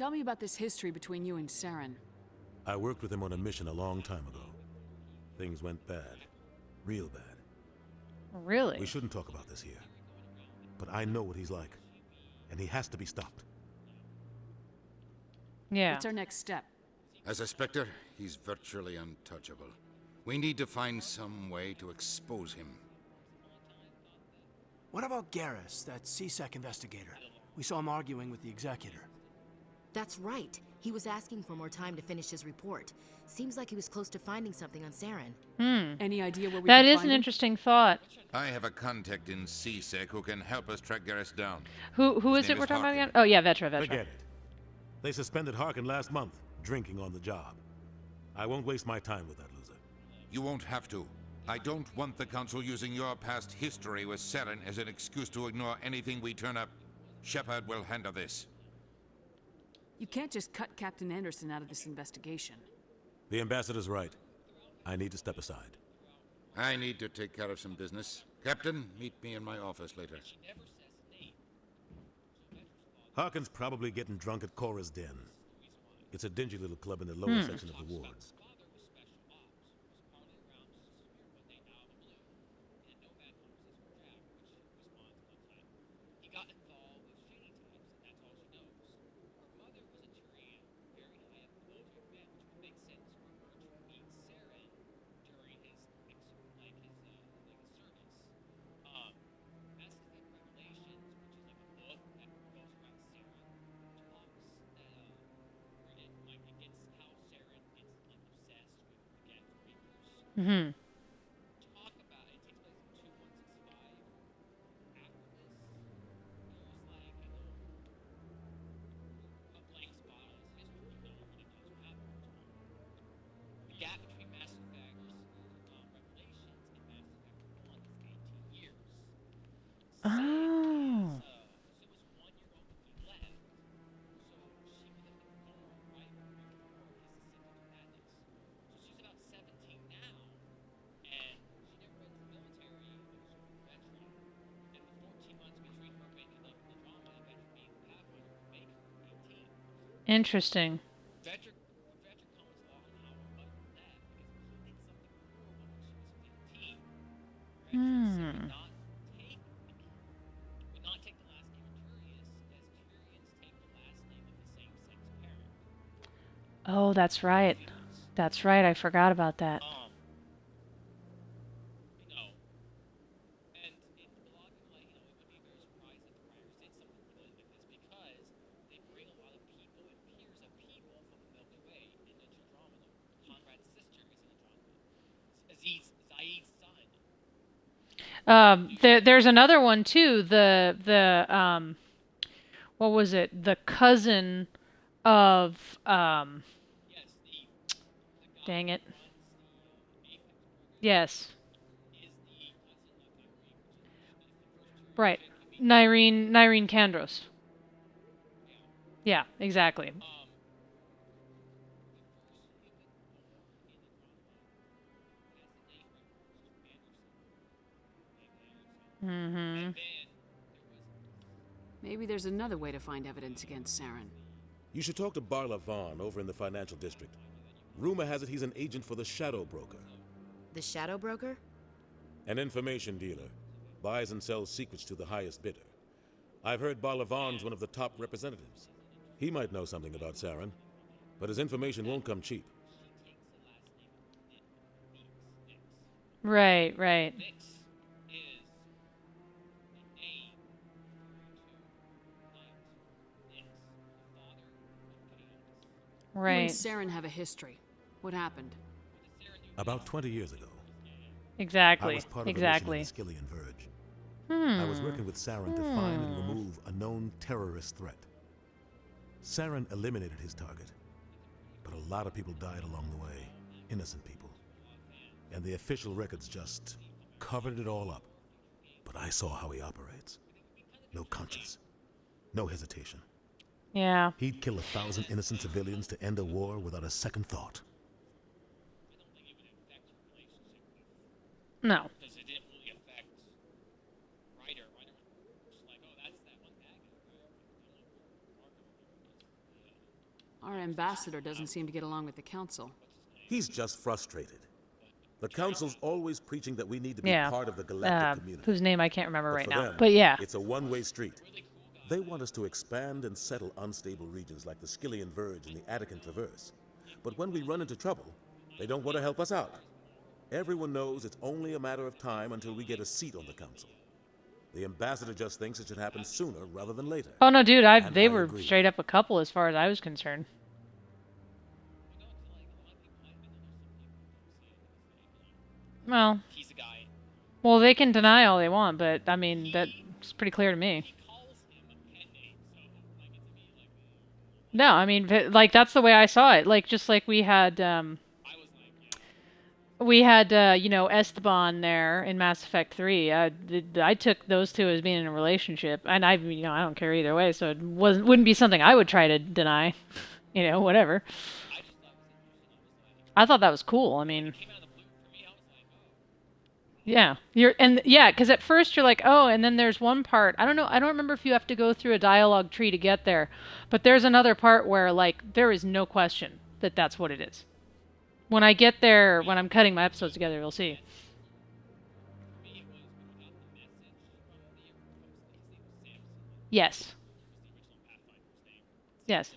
Tell me about this history between you and Saren. I worked with him on a mission a long time ago. Things went bad. Real bad. Really? We shouldn't talk about this here. But I know what he's like. And he has to be stopped. Yeah. What's our next step? As a Spectre, he's virtually untouchable. We need to find some way to expose him. What about Garrus, that C-Sec investigator? We saw him arguing with the Executor. That's right. He was asking for more time to finish his report. Seems like he was close to finding something on Saren. Any idea where we That can is find an him? interesting thought. I have a contact in C-Sec who can help us track Garrus down. Who His is name it we're talking about Harkin. again? Oh yeah, Vetra. Forget it. They suspended Harkin last month, drinking on the job. I won't waste my time with that loser. You won't have to. I don't want the Council using your past history with Saren as an excuse to ignore anything we turn up. Shepard will handle this. You can't just cut Captain Anderson out of this investigation. The ambassador's right. I need to step aside. I need to take care of some business. Captain, meet me in my office later. Harkin's probably getting drunk at Cora's Den. It's a dingy little club in the lower section of the wards. Mm-hmm. Oh. Interesting. Hmm. Oh, that's right. That's right. I forgot about that. There's another one too. What was it? The cousin of dang it. Yes. Right. Nyreen Kandros. Yeah, exactly. Mm-hmm. Maybe there's another way to find evidence against Saren. You should talk to Barla Vaughn over in the financial district. Rumor has it he's an agent for the Shadow Broker. The Shadow Broker? An information dealer. Buys and sells secrets to the highest bidder. I've heard Barla Vaughn's one of the top representatives. He might know something about Saren, but his information won't come cheap. Right, right. You Right. and Saren have a history. What happened? About 20 years ago, I Exactly. was part of Exactly. a mission in the Skillian Verge. I was working with Saren to find and remove a known terrorist threat. Saren eliminated his target, but a lot of people died along the way, innocent people. And the official records just covered it all up. But I saw how he operates. No conscience, no hesitation. Yeah. He'd kill 1,000 innocent civilians to end a war without a second thought. No. ambassador doesn't seem to get along with the council. He's just frustrated. The council's always preaching that we need to be Yeah. part of the galactic community. Whose name I can't remember But right for now. them, But yeah. it's a one-way street. They want us to expand and settle unstable regions like the Skillian Verge and the Attican Traverse. But when we run into trouble, they don't want to help us out. Everyone knows it's only a matter of time until we get a seat on the council. The ambassador just thinks it should happen sooner rather than later. Oh no, dude, And they I were agree. straight up a couple as far as I was concerned. Well, well, they can deny all they want, but I mean that's pretty clear to me. No, I mean like that's the way I saw it. Like just like we had you know, Esteban there in Mass Effect 3. I took those two as being in a relationship, and I don't care either way, so it wouldn't be something I would try to deny. You know, whatever. I thought that was cool. I mean, yeah, because at first you're like, oh, and then there's one part. I don't know. I don't remember if you have to go through a dialogue tree to get there, but there's another part where like there is no question that that's what it is. When I get there, when I'm cutting my episodes together, you'll see. Yes. Yes.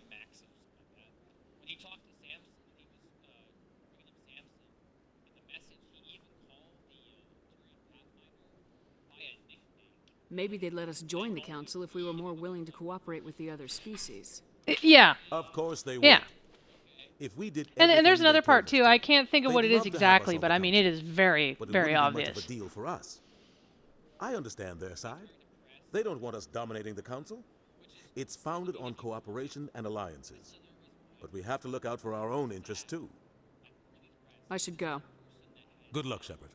Maybe they'd let us join the council if we were more willing to cooperate with the other species. Yeah. Of course they would. Yeah. If we did And there's everything another they part told too. us I can't think of they'd what it love is to have us exactly, on but the I mean council. it is very, But it very wouldn't be much obvious. of a deal for us. I understand their side. They don't want us dominating the council. It's founded on cooperation and alliances. But we have to look out for our own interests too. I should go. Good luck, Shepard.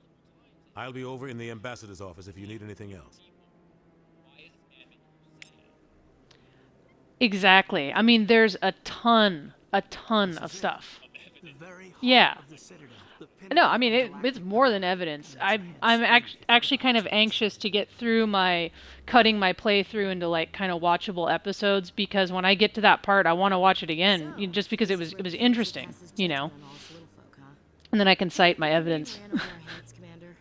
I'll be over in the ambassador's office if you need anything else. Exactly. I mean, there's a ton of stuff. The very heart Yeah. of the Citadel. The No, I pinnacle mean, of it's galactic more power. than evidence. And it's I'm hands actually kind of anxious to get through cutting my playthrough into like kind of watchable episodes, because when I get to that part, I want to watch it again, just because it was interesting, you know. And then I can cite my evidence. Ran over our heads, Commander.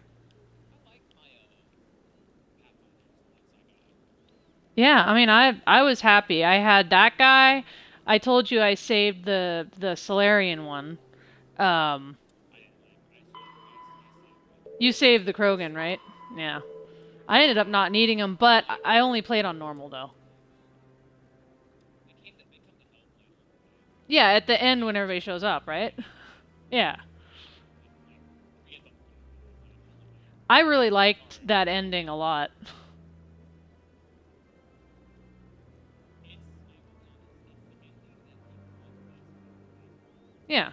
Yeah, I mean, I was happy. I had that guy. I told you I saved the Solarian one. You saved the Krogan, right? Yeah. I ended up not needing him, but I only played on normal, though. Yeah, at the end when everybody shows up, right? Yeah. I really liked that ending a lot. Yeah.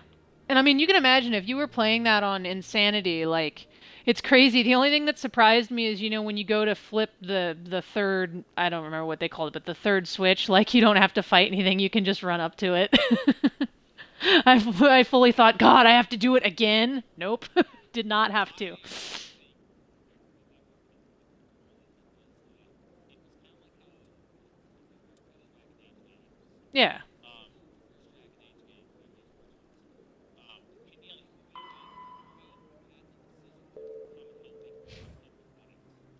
And I mean, you can imagine if you were playing that on Insanity, like, it's crazy. The only thing that surprised me is, you know, when you go to flip the third, I don't remember what they called it, but the third switch, like, you don't have to fight anything, you can just run up to it. I fully thought, God, I have to do it again. Nope. Did not have to. Yeah.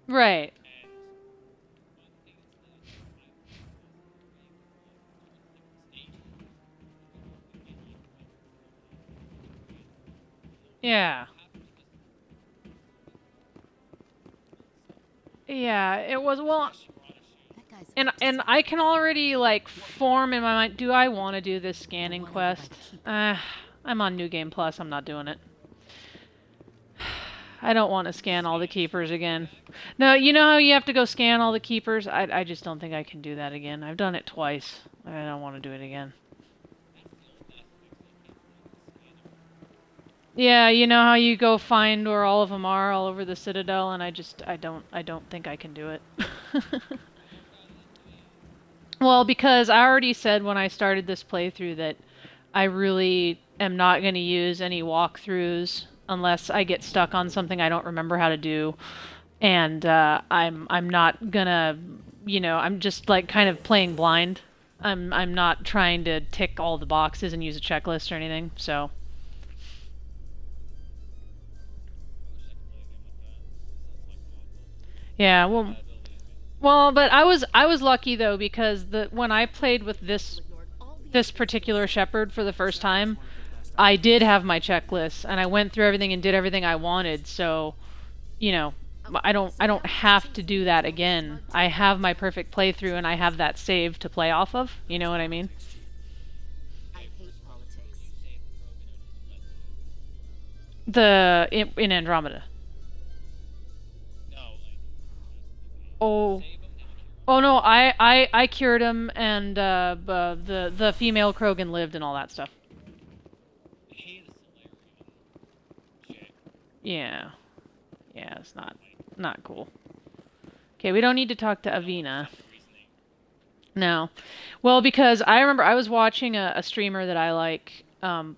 Right. Yeah. Yeah, it was, well, That guy's and I can already, like, form in my mind, do I want to do this scanning quest? I'm on New Game Plus, I'm not doing it. I don't want to scan all the keepers again. No, you know how you have to go scan all the keepers? I just don't think I can do that again. I've done it twice. I don't want to do it again. Yeah, you know how you go find where all of them are all over the Citadel, and I don't think I can do it. Well, because I already said when I started this playthrough that I really am not going to use any walkthroughs unless I get stuck on something I don't remember how to do, and I'm not gonna, you know, I'm just like kind of playing blind. I'm not trying to tick all the boxes and use a checklist or anything, so. Yeah, well, but I was lucky though, because when I played with this particular Shepard for the first time, I did have my checklist and I went through everything and did everything I wanted. So, you know, I don't have to do that again. I have my perfect playthrough and I have that saved to play off of. You know what I mean? I hate politics. In Andromeda. Oh. Oh no, I cured him, and the female Krogan lived and all that stuff. Yeah. Yeah, it's not cool. Okay, we don't need to talk to Avina. No. Well, because I remember I was watching a streamer that I like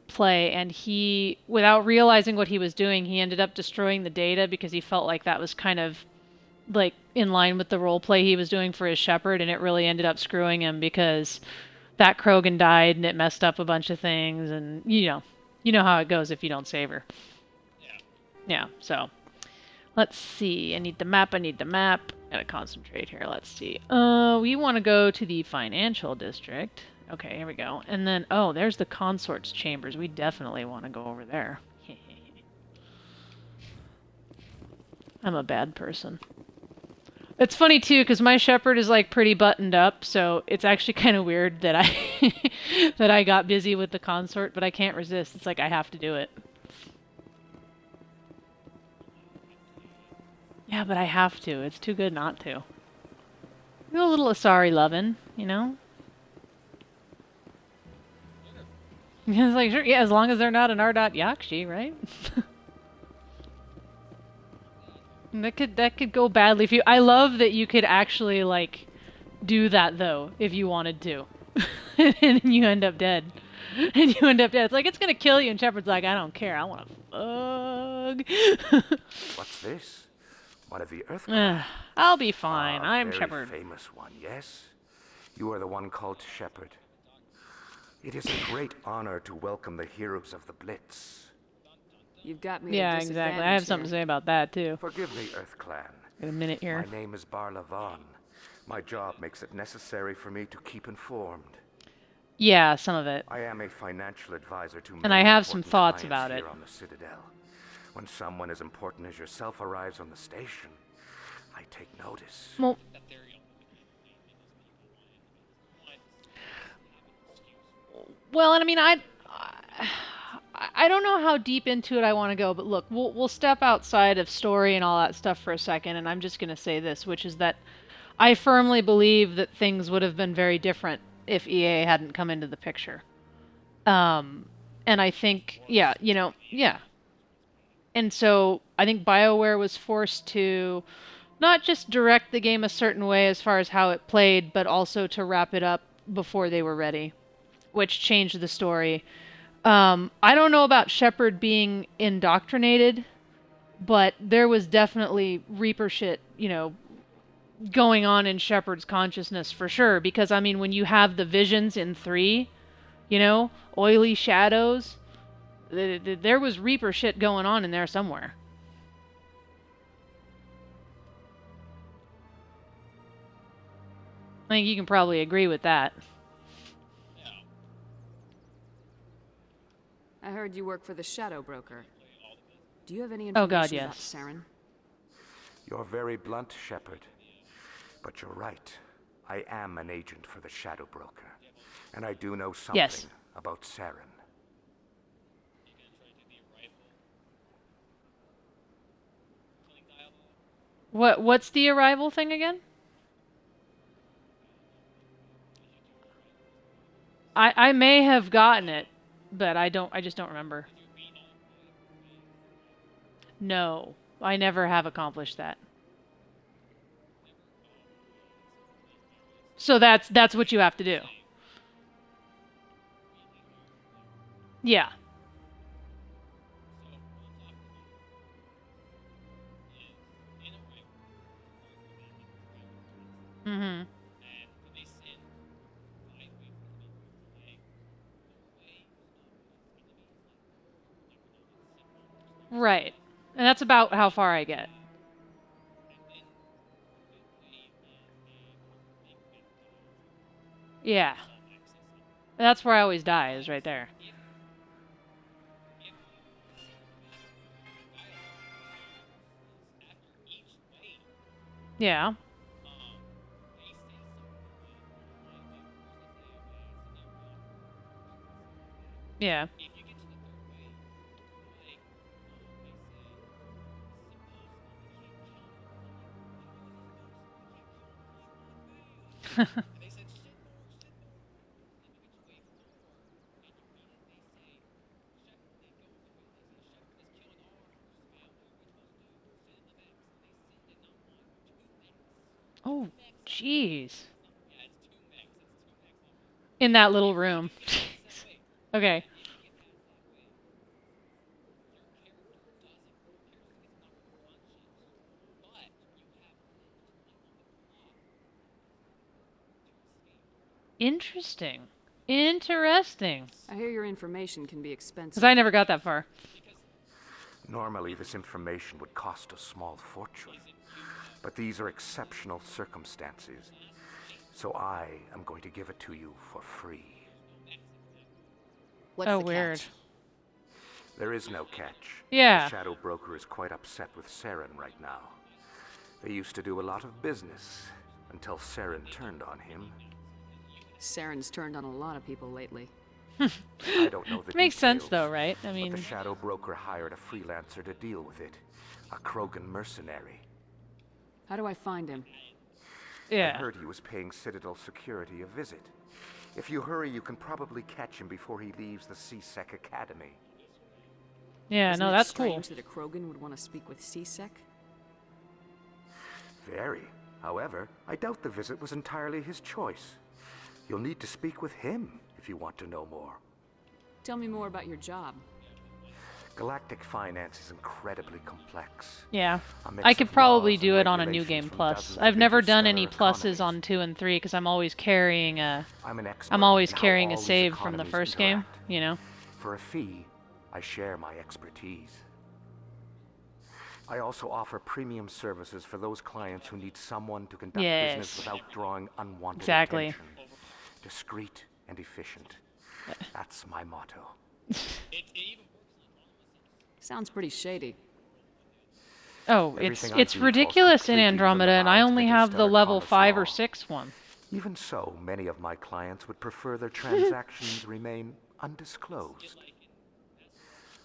play, and he, without realizing what he was doing, he ended up destroying the data because he felt like that was kind of like in line with the role play he was doing for his Shepard, and it really ended up screwing him because that Krogan died and it messed up a bunch of things, and you know how it goes if you don't save her. Yeah, so let's see. I need the map. Gotta concentrate here. Let's see. We want to go to the financial district. Okay, here we go. And then, oh, there's the consort's chambers. We definitely want to go over there. I'm a bad person. It's funny too, because my Shepard is like pretty buttoned up, so it's actually kind of weird that I got busy with the consort, but I can't resist. It's like I have to do it. Yeah, but I have to. It's too good not to. A little Asari lovin', you know? It's like, sure, yeah, as long as they're not an R.Yakshi, right? That could go badly if you. I love that you could actually like do that though if you wanted to, and then you end up dead. It's like it's gonna kill you, and Shepard's like, I don't care. I want to fuck. What's this? One of the Earth. I'll be fine. I'm very Shepard. Famous one, yes. You are the one called Shepard. It is a great honor to welcome the heroes of the Blitz. You've got me. Yeah, at exactly. I have something to say about that too. Forgive me, Earth Clan. In a minute here. My name is Barla Vaughn. My job makes it necessary for me to keep informed. Yeah, some of it. I am a financial advisor to And I have some thoughts about it. Here on the Citadel. When someone as important as yourself arrives on the station, I take notice. Well, and I mean, I don't know how deep into it I want to go, but look, we'll step outside of story and all that stuff for a second, and I'm just going to say this, which is that I firmly believe that things would have been very different if EA hadn't come into the picture. And I think, yeah. And so I think BioWare was forced to not just direct the game a certain way as far as how it played, but also to wrap it up before they were ready, which changed the story. I don't know about Shepard being indoctrinated, but there was definitely Reaper shit, going on in Shepard's consciousness for sure. Because, I mean, when you have the visions in 3, oily shadows, there was Reaper shit going on in there somewhere. I think you can probably agree with that. I heard you work for the Shadow Broker. Do you have any Oh information God, about yes. Saren? You're very blunt, Shepard. But you're right. I am an agent for the Shadow Broker. And I do know something about Saren. What's the arrival thing again? I may have gotten it, but I just don't remember. No, I never have accomplished that. So that's what you have to do. Yeah. Right. And that's about how far I get. Yeah. That's where I always die, is right there. Yeah. Yeah. Oh, jeez. In that little room. Okay. Interesting. Interesting. I hear your information can be expensive. Because I never got that far. Normally, this information would cost a small fortune. But these are exceptional circumstances. So I am going to give it to you for free. What's Oh, the weird. catch? There is no catch. Yeah. The Shadow Broker is quite upset with Saren right now. They used to do a lot of business until Saren turned on him. Saren's turned on a lot of people lately. I don't know the Makes sense, details, though, right? I but mean, the Shadow Broker hired a freelancer to deal with it. A Krogan mercenary. How do I find him? I yeah. heard he was paying Citadel security a visit. If you hurry, you can probably catch him before he leaves the C-Sec Academy. Yeah, Isn't no, it that's cool. strange that a Krogan would want to speak with C-Sec? Very. However, I doubt the visit was entirely his choice. You'll need to speak with him if you want to know more. Tell me more about your job. Galactic finance is incredibly complex. Yeah. A mix I could of probably laws do and it on a New regulations Game from Plus. dozens of I've never done any interstellar pluses economies. on 2 and 3 because I'm always carrying a I'm an expert I'm always in how carrying a all these save from the economies first game, interact. you know. For a fee, I share my expertise. I also offer premium services for those clients who need someone to conduct business Yes. without drawing unwanted Exactly. attention. Discreet and efficient. That's my motto. Sounds pretty shady. Oh, Everything I it's do falls ridiculous in completely Andromeda, within and the I bounds of only have the interstellar level commerce 5 or law. 6 one. Even so, many of my clients would prefer their transactions remain undisclosed.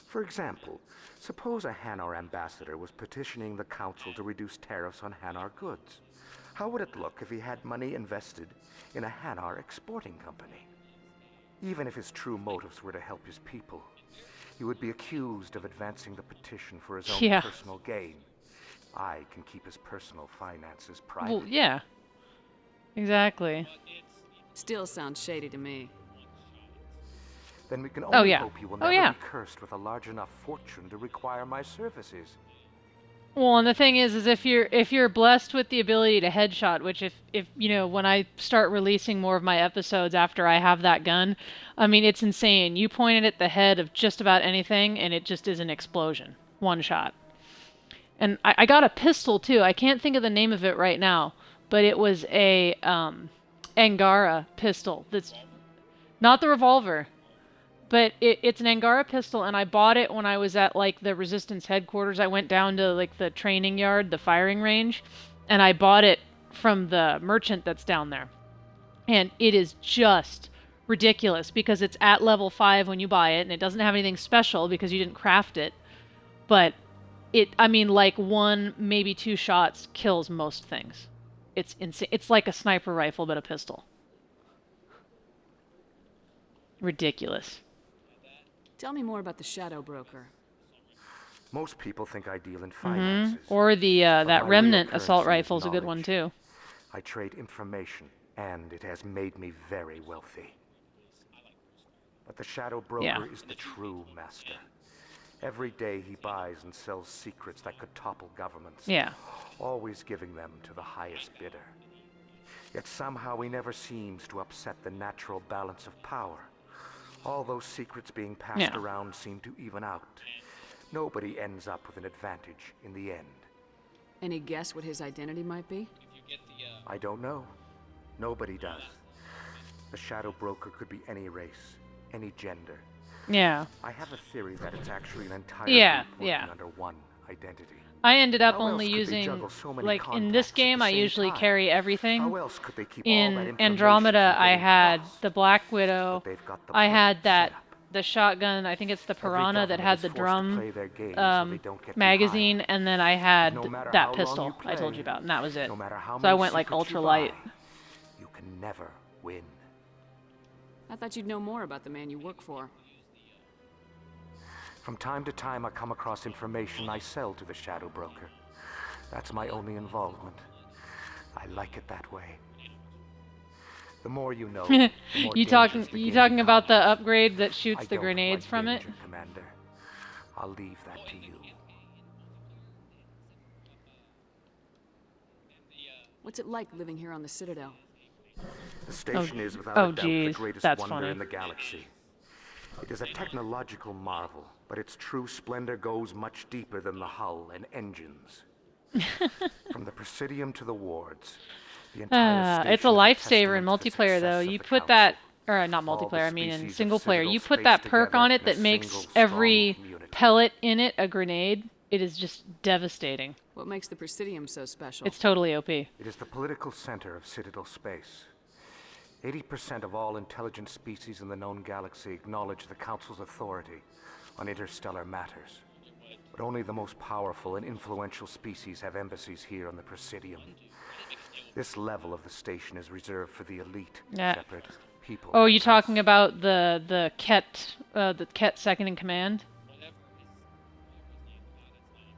For example, suppose a hanar ambassador was petitioning the council to reduce tariffs on hanar goods. How would it look if he had money invested in a hanar exporting company? Even if his true motives were to help his people, he would be accused of advancing the petition for his own Yeah. personal gain. I can keep his personal finances private. Well, yeah. Exactly. Still sounds shady to me. Then we can only yeah. hope he will Oh, never yeah. be cursed with a large enough fortune to require my services. Well, and the thing is if you're blessed with the ability to headshot, which if you know, when I start releasing more of my episodes after I have that gun, I mean, it's insane. You point it at the head of just about anything, and it just is an explosion. One shot. And I got a pistol, too. I can't think of the name of it right now, but it was a Angara pistol. That's not the revolver. But it's an Angara pistol, and I bought it when I was at, like, the Resistance headquarters. I went down to, like, the training yard, the firing range, and I bought it from the merchant that's down there. And it is just ridiculous, because it's at level 5 when you buy it, and it doesn't have anything special because you didn't craft it. But I mean, like, 1, maybe 2 shots kills most things. It's insane. It's like a sniper rifle, but a pistol. Ridiculous. Tell me more about the Shadow Broker. Most people think I deal in finances. Or the but that my Remnant real assault currency is rifle is a good one, knowledge. too. I trade information, and it has made me very wealthy. But the Shadow Broker Yeah. is the true master. Every day he buys and sells secrets that could topple governments. Yeah. Always giving them to the highest bidder. Yet somehow he never seems to upset the natural balance of power. All those secrets being passed Yeah. around seem to even out. Nobody ends up with an advantage in the end. Any guess what his identity might be? I don't know. Nobody does. The Shadow Broker could be any race, any gender. Yeah. I have a theory that it's actually an entire Yeah, group working yeah. under one identity. I ended up How else only could they using, juggle so many like, in this contacts at game the I same usually time? carry everything. How else could they keep all that In information Andromeda, from I getting had lost? the Black Widow. But they've got the I had perfect that, setup. the shotgun, I think it's the Every Piranha that government had is the forced to drum play their game so they don't get magazine, behind. and then I had No matter how that long pistol you I told play, you about, and that was it. No matter how So I many went like secrets you ultra light. buy, you can never win. I thought you'd know more about the man you work for. From time to time, I come across information I sell to the Shadow Broker. That's my only involvement. I like it that way. The more you know, the more You dangerous the you game talking about the becomes. upgrade that shoots I the don't grenades like from it? danger, Commander. I'll leave that to you. What's it like living here on the Citadel? The station is without oh, a doubt the geez, greatest that's wonder funny. in the galaxy. It is a technological marvel, but its true splendor goes much deeper than the hull and engines. From the Presidium to the wards, the entire station It's a is lifesaver in testament to the multiplayer, though. success of You the put that, Council. or not All the multiplayer, I mean in species of single player. Citadel You put space that perk together on it in a that makes single, strong every community. pellet in it a grenade. It is just devastating. What makes the Presidium so special? It's totally OP. It is the political center of Citadel space. 80% of all intelligent species in the known galaxy acknowledge the Council's authority on interstellar matters. But only the most powerful and influential species have embassies here on the Presidium. This level of the station is reserved for the elite, Yeah. Shepard, people. Oh, like you us. talking about the Ket second in command?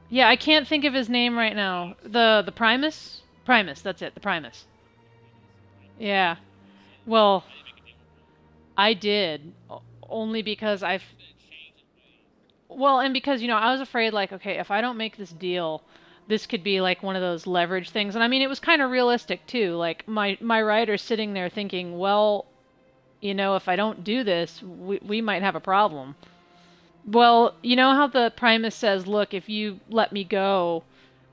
Yeah, I can't think of his name right now. The Primus? Primus, that's it, the Primus. Yeah. Well, I did only because well, and because, you know, I was afraid, like, okay, if I don't make this deal, this could be like one of those leverage things. And I mean, it was kind of realistic too. Like my writer's sitting there thinking, well, you know, if I don't do this, we might have a problem. Well, you know how the Primus says, look, if you let me go,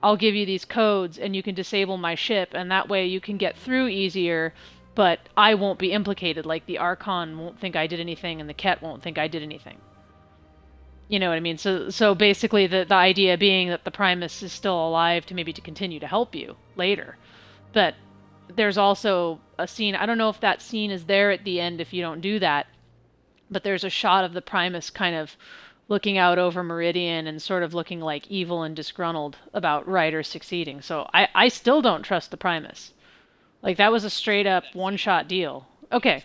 I'll give you these codes and you can disable my ship, and that way you can get through easier, but I won't be implicated. Like the Archon won't think I did anything and the Ket won't think I did anything. You know what I mean? So basically the idea being that the Primus is still alive to continue to help you later. But there's also a scene, I don't know if that scene is there at the end if you don't do that, but there's a shot of the Primus kind of looking out over Meridian and sort of looking like evil and disgruntled about Ryder succeeding. So I still don't trust the Primus. Like, that was a straight up one-shot deal. Okay.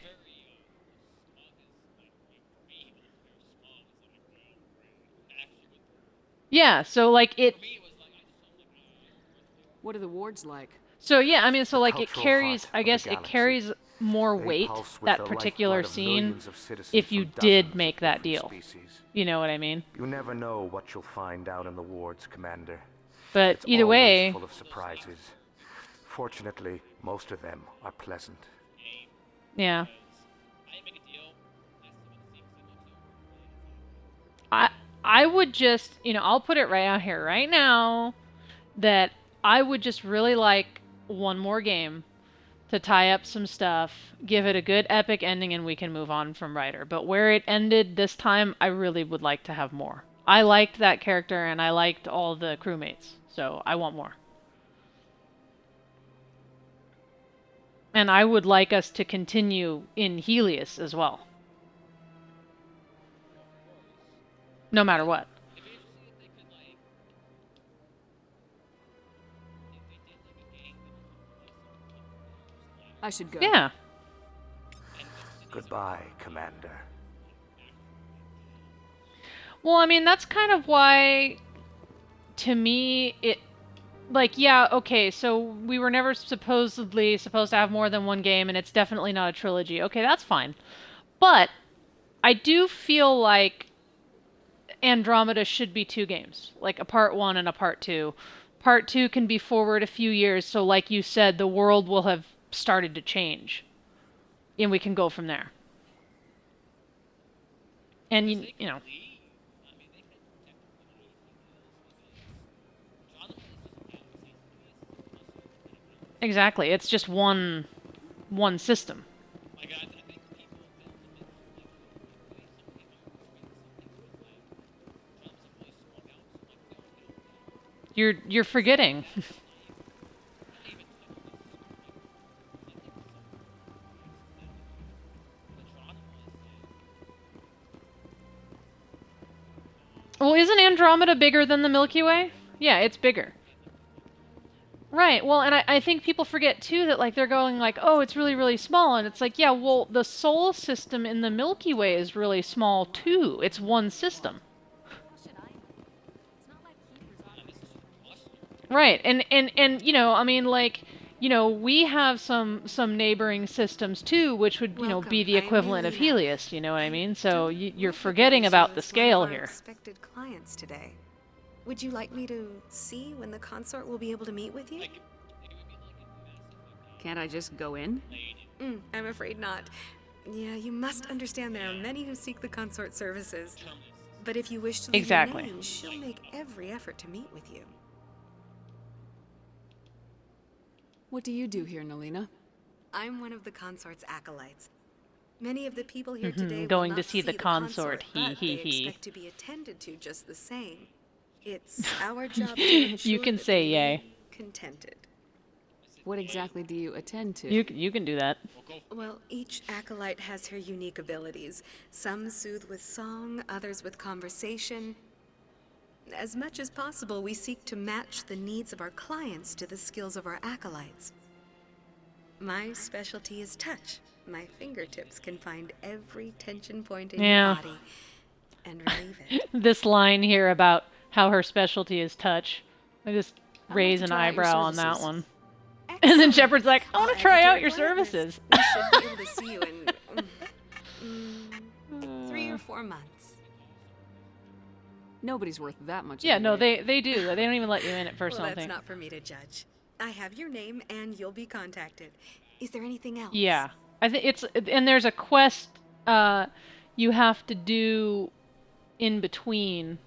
Yeah, so like it... What are the wards like? So yeah, I mean, so like it cultural carries, heart I of the guess it galaxy. carries more They weight, pulse with that the particular lifeblood of scene, millions of citizens if you from did dozens make of that different deal. species. You know what I mean? You never know what you'll find out in the wards, Commander. But It's either always way, full of surprises. Fortunately, most of them are pleasant. yeah. I would just, you know, I'll put it right out here right now that I would just really like one more game to tie up some stuff, give it a good epic ending, and we can move on from Ryder. But where it ended this time, I really would like to have more. I liked that character, and I liked all the crewmates, so I want more. And I would like us to continue in Helios as well. No matter what. I should go. Yeah. Goodbye, Commander. Well, I mean, that's kind of why, to me, it... Like, yeah, okay, so we were never supposedly supposed to have more than one game, and it's definitely not a trilogy. Okay, that's fine. But I do feel like Andromeda should be 2 games. Like, a part 1 and a part 2. Part 2 can be forward a few years, so like you said, the world will have started to change. And we can go from there. And, you know... Exactly. It's just one system. You're forgetting. Well, isn't Andromeda bigger than the Milky Way? Yeah, it's bigger. Right, well, and I think people forget, too, that, like, they're going, like, oh, it's really, really small, and it's like, yeah, well, the Sol system in the Milky Way is really small, too. It's one system. Right, and you know, I mean, like, you know, we have some neighboring systems, too, which would, you know, be the equivalent of Helios, you know what I mean? So you're forgetting about the scale here. Expected clients today. Would you like me to see when the consort will be able to meet with you? Can't I just go in? I'm afraid not. Yeah, you must understand there are many who seek the consort services. But if you wish to leave your name, she'll make every effort to meet with you. What do you do here, Elena? I'm one of the consort's acolytes. Many of the people here today going will to not see the consort. but He. they expect to be attended to just the same. It's our job to ensure You can that say they yay. remain contented. What exactly do you attend to? You can do that. Well, each acolyte has her unique abilities. Some soothe with song, others with conversation. As much as possible, we seek to match the needs of our clients to the skills of our acolytes. My specialty is touch. My fingertips can find every tension point in your body and relieve it. This line here about how her specialty is touch. I just raise an eyebrow on that one. Excellent. And then Shepard's like, I want I'll to try add out to your witness. services. We should be able to see you in 3 or 4 months. Nobody's worth that much. Yeah, no, anyway. they do. They don't even let you in at first, Well, I don't that's think. not for me to judge. I have your name and you'll be contacted. Is there anything else? Yeah. I think it's, and there's a quest you have to do in between.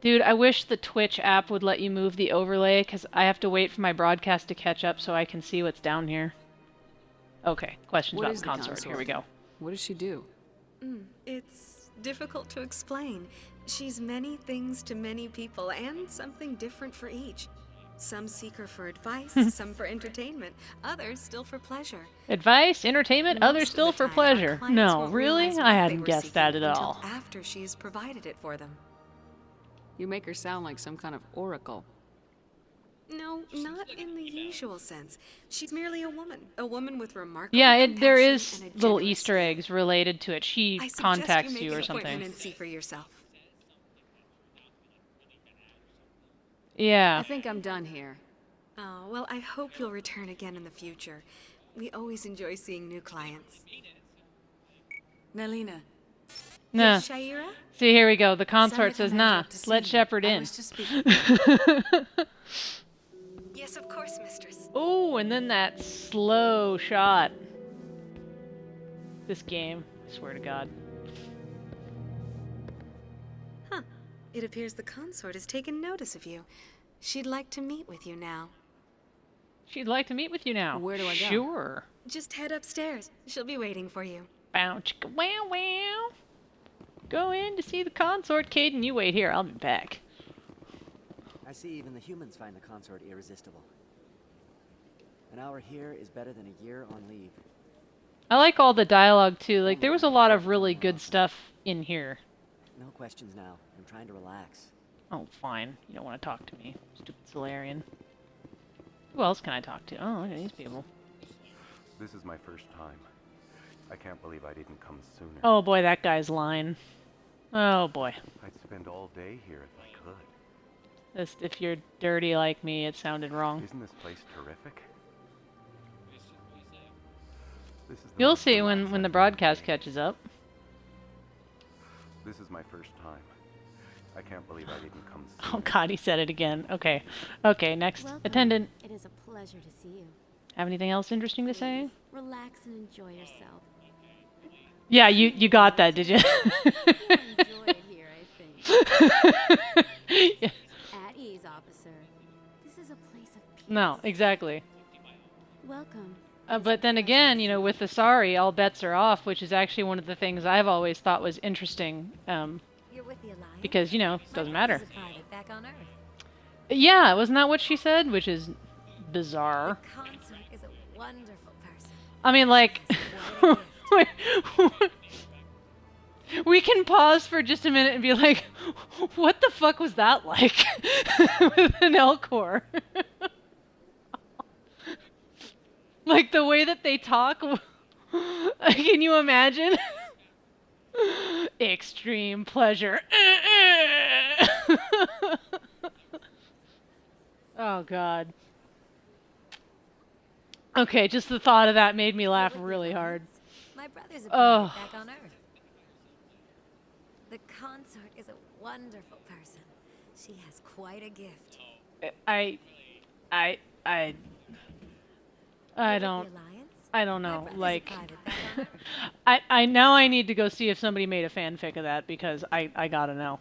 Dude, I wish the Twitch app would let you move the overlay, because I have to wait for my broadcast to catch up so I can see what's down here. Okay, questions What about is the consort. Here we go. What does she do? It's difficult to explain. She's many things to many people, and something different for each. Some seek her for advice, some for entertainment, others still for pleasure. Advice, entertainment, Most others of still the for time, our pleasure. clients No, won't really? realize I what they hadn't were guessed that at seeking until all. after she's provided it for them. You make her sound like some kind of oracle. No, not in the usual sense. She's merely a woman with remarkable Yeah, there compassion is and a little generous Easter spirit. eggs related to it. She I suggest contacts you you make or an appointment something. and see for yourself. Yeah. I think I'm done here. Oh, well, I hope you'll return again in the future. We always enjoy seeing new clients. Nelina. Nah. Shaira? See, here we go. The consort Senator says, nah, Vanguard to see let you. Shepard I in. wish to speak. Yes, of course, mistress. Oh, and then that slow shot. This game, I swear to God. Huh. It appears the consort has taken notice of you. She'd like to meet with you now. She'd like to meet with you now. Where do I go? Sure. Just head upstairs. She'll be waiting for you. Bow chicka wow wow. Go in to see the consort, Caden. You wait here. I'll be back. I see even the humans find the consort irresistible. An hour here is better than a year on leave. I like all the dialogue too. Like there was a lot of really good stuff in here. No questions now. I'm trying to relax. Oh, fine. You don't want to talk to me, stupid Solarian. Who else can I talk to? Oh, look at these people. This is my first time. I can't believe I didn't come sooner. Oh boy, that guy's line. Oh boy. I'd spend all day here if I could. This, if you're dirty like me, it sounded wrong. Isn't this place terrific? This is the You'll most see when relaxing the I've broadcast been. catches up. This is my first time. I can't believe I didn't come Oh sooner. god, he said it again. Okay. Okay, next. Welcome. Attendant. It is a pleasure to see you. Have anything else interesting to say? Relax and enjoy yourself. Yeah, you got that, did you? You'll enjoy it here, I think. Yeah. At ease, officer. This is a place of peace. No, exactly. Welcome. But then again, you know, with the Sari, all bets are off, which is actually one of the things I've always thought was interesting. You're with the Alliance? Because, you know, doesn't matter. A pilot back on Earth. Yeah, wasn't that what she said? Which is bizarre. The consort is a wonderful person. I mean, like, we can pause for just a minute and be like, what the fuck was that like with an Elcor? Like, the way that they talk, can you imagine? Extreme pleasure. Oh, God. Okay, just the thought of that made me laugh really hard. My brother's a pilot back on Earth. The consort is a wonderful person. She has quite a gift. I don't know. Like, I now I need to go see if somebody made a fanfic of that because I gotta know.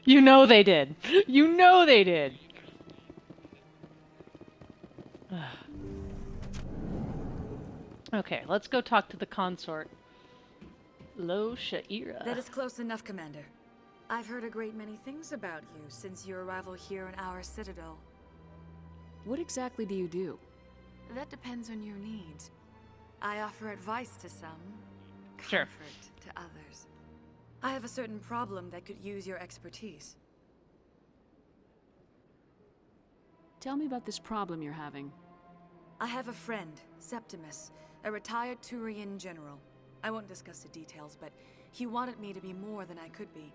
You know they did. You know they did. Okay, let's go talk to the consort. Lo Sha'ira. That is close enough, Commander. I've heard a great many things about you since your arrival here in our citadel. What exactly do you do? That depends on your needs. I offer advice to some, Sure. comfort to others. I have a certain problem that could use your expertise. Tell me about this problem you're having. I have a friend, Septimus, a retired Turian general. I won't discuss the details, but he wanted me to be more than I could be.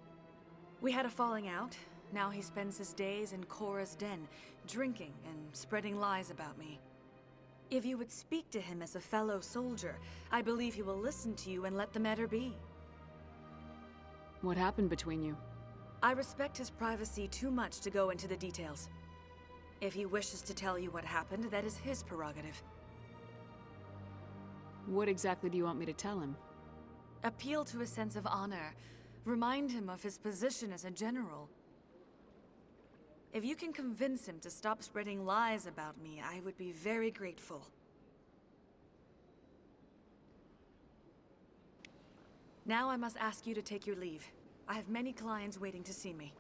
We had a falling out. Now he spends his days in Korra's den, drinking and spreading lies about me. If you would speak to him as a fellow soldier, I believe he will listen to you and let the matter be. What happened between you? I respect his privacy too much to go into the details. If he wishes to tell you what happened, that is his prerogative. What exactly do you want me to tell him? Appeal to his sense of honor. Remind him of his position as a general. If you can convince him to stop spreading lies about me, I would be very grateful. Now I must ask you to take your leave. I have many clients waiting to see me.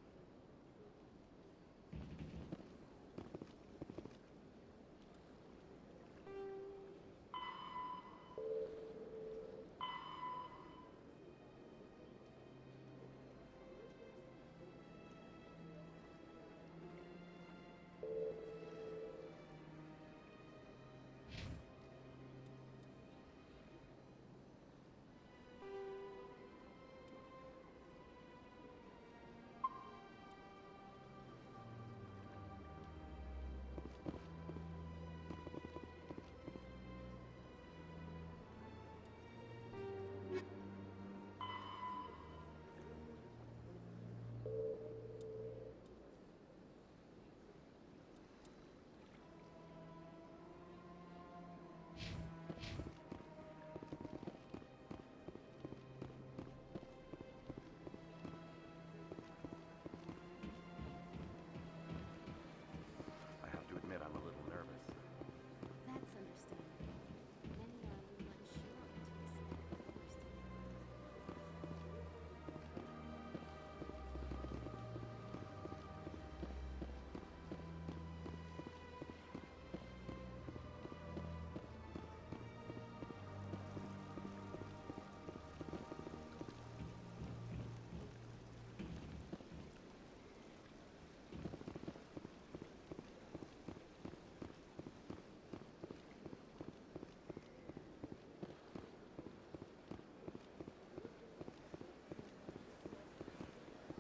That's understandable. Many are a little unsure what to expect the first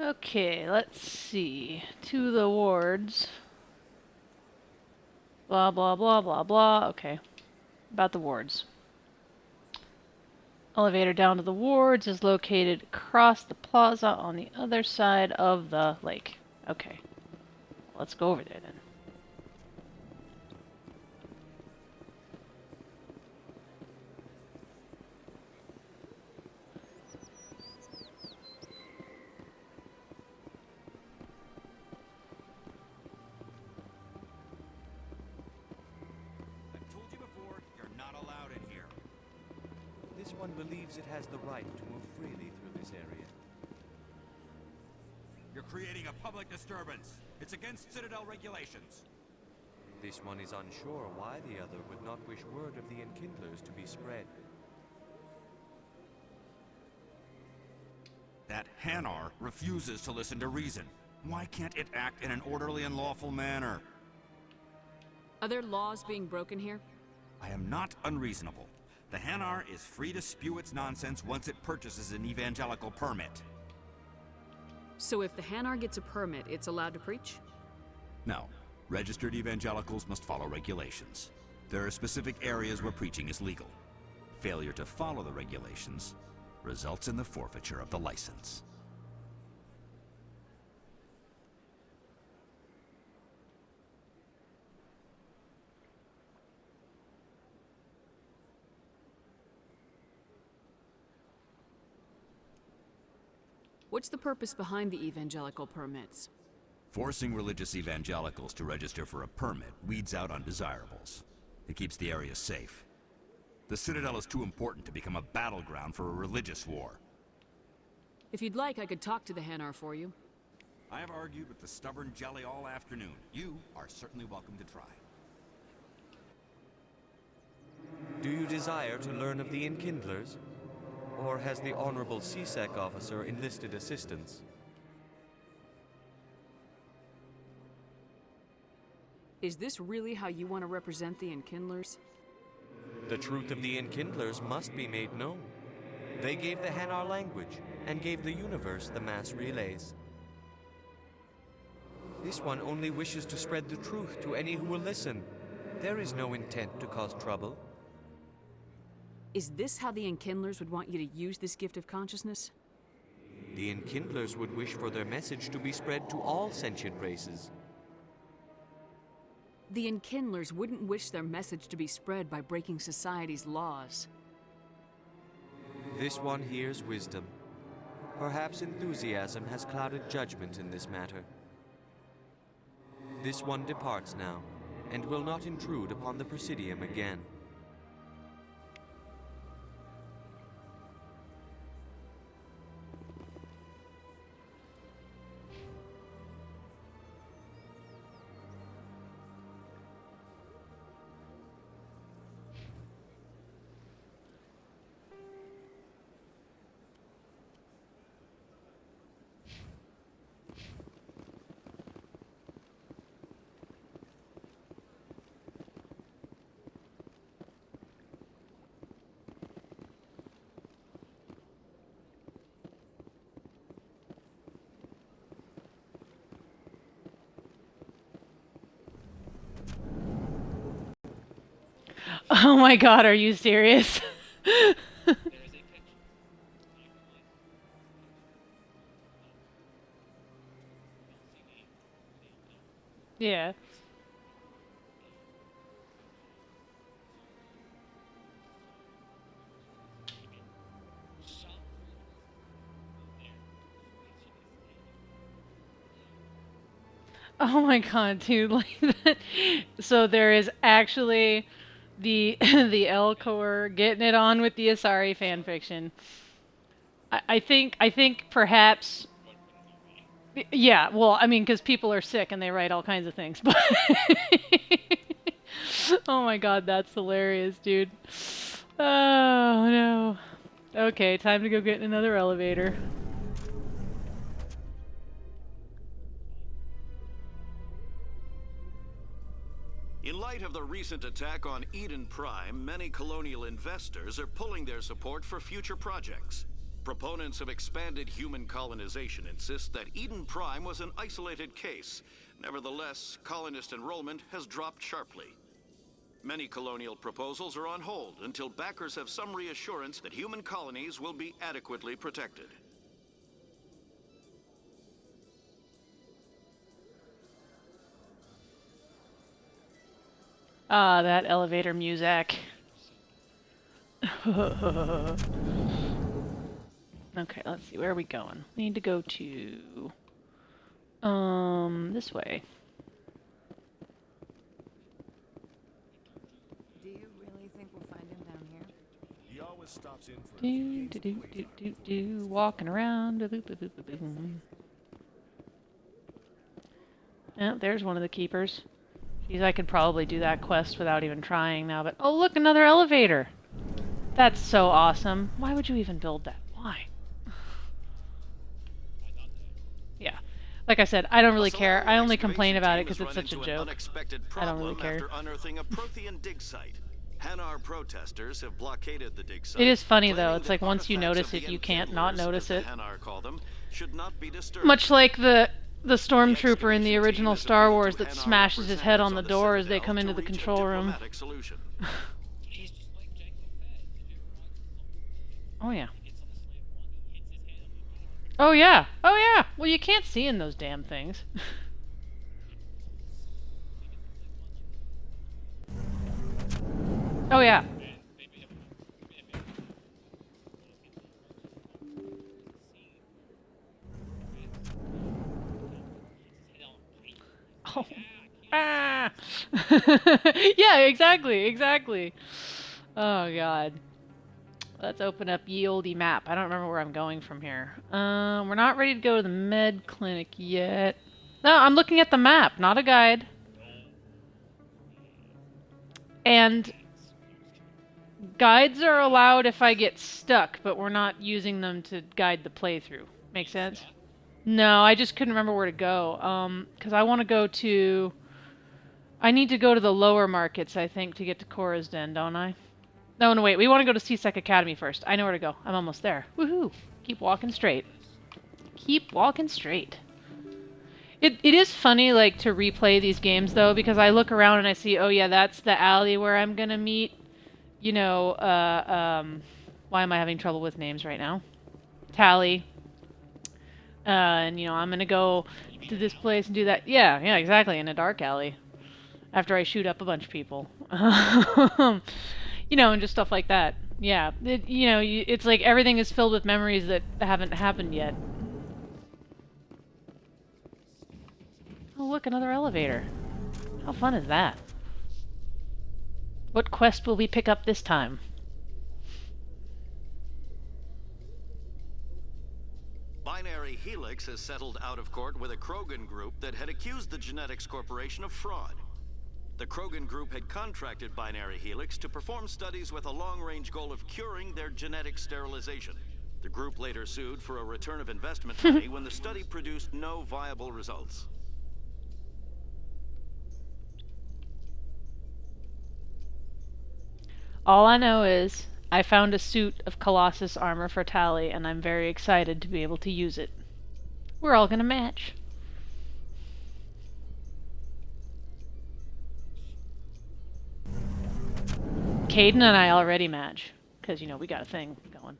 time. Okay, let's see. To the wards. Blah, blah, blah, blah, blah. Okay. About the wards. Elevator down to the wards is located across the plaza on the other side of the lake. Okay. Let's go over there then. one believes it has the right to move freely through this area. You're creating a public disturbance. It's against Citadel regulations. This one is unsure why the other would not wish word of the Enkindlers to be spread. That hanar refuses to listen to reason. Why can't it act in an orderly and lawful manner? Are there laws being broken here? I am not unreasonable. The hanar is free to spew its nonsense once it purchases an evangelical permit. So if the hanar gets a permit, it's allowed to preach? No. Registered evangelicals must follow regulations. There are specific areas where preaching is legal. Failure to follow the regulations results in the forfeiture of the license. What's the purpose behind the evangelical permits? Forcing religious evangelicals to register for a permit weeds out undesirables. It keeps the area safe. The Citadel is too important to become a battleground for a religious war. If you'd like, I could talk to the hanar for you. I have argued with the stubborn jelly all afternoon. You are certainly welcome to try. Do you desire to learn of the Enkindlers? Or has the Honorable CSEC officer enlisted assistance? Is this really how you want to represent the Enkindlers? The truth of the Enkindlers must be made known. They gave the hanar language, and gave the universe the mass relays. This one only wishes to spread the truth to any who will listen. There is no intent to cause trouble. Is this how the Enkindlers would want you to use this gift of consciousness? The Enkindlers would wish for their message to be spread to all sentient races. The Enkindlers wouldn't wish their message to be spread by breaking society's laws. This one hears wisdom. Perhaps enthusiasm has clouded judgment in this matter. This one departs now, and will not intrude upon the Presidium again. Oh my god, are you serious? Yeah. Oh my god, dude, like that. So there is actually the the L Corps getting it on with the Asari fanfiction. I think perhaps, yeah, well, I mean, because people are sick and they write all kinds of things, but oh my god, that's hilarious, dude. Oh no. Okay, time to go get in another elevator. In light of the recent attack on Eden Prime, many colonial investors are pulling their support for future projects. Proponents of expanded human colonization insist that Eden Prime was an isolated case. Nevertheless, colonist enrollment has dropped sharply. Many colonial proposals are on hold until backers have some reassurance that human colonies will be adequately protected. Ah, that elevator music. Okay, let's see, where are we going? We need to go to this way. Do you really think we'll find him down here? He always Walking around. Oh, there's one of the keepers. Geez, I could probably do that quest without even trying now, but... Oh, look, another elevator! That's so awesome. Why would you even build that? Why? Yeah. Like I said, I don't really care. I only complain about it because it's such a joke. I don't really care. After unearthing a Prothean dig site. Hanar protesters have blockaded the dig site. It is funny though. It's like once you notice it, you can't not notice it. Much like the stormtrooper in the original Star Wars that smashes his head on the door as they come into the control room. Oh yeah. Oh yeah. Oh yeah. Well, you can't see in those damn things. Oh yeah. Oh. Ah. Yeah, exactly. Oh god. Let's open up ye olde map. I don't remember where I'm going from here. We're not ready to go to the med clinic yet. No, I'm looking at the map, not a guide. And guides are allowed if I get stuck, but we're not using them to guide the playthrough. Make sense? No, I just couldn't remember where to go. Because I want to go to... I need to go to the lower markets, I think, to get to Korra's Den, don't I? No, wait. We want to go to C-Sec Academy first. I know where to go. I'm almost there. Woohoo! Keep walking straight. Keep walking straight. It is funny, like, to replay these games, though, because I look around and I see, oh yeah, that's the alley where I'm gonna meet, you know, why am I having trouble with names right now? Tally. And, you know, I'm gonna go to this place and do that. Yeah, exactly, in a dark alley. After I shoot up a bunch of people. You know, and just stuff like that. Yeah, you know, it's like everything is filled with memories that haven't happened yet. Oh, look, another elevator. How fun is that? What quest will we pick up this time? Binary Helix has settled out of court with a Krogan group that had accused the Genetics Corporation of fraud. The Krogan group had contracted Binary Helix to perform studies with a long-range goal of curing their genetic sterilization. The group later sued for a return of investment money when the study produced no viable results. All I know is I found a suit of Colossus armor for Tally, and I'm very excited to be able to use it. We're all gonna match. Caden and I already match, because, you know, we got a thing going.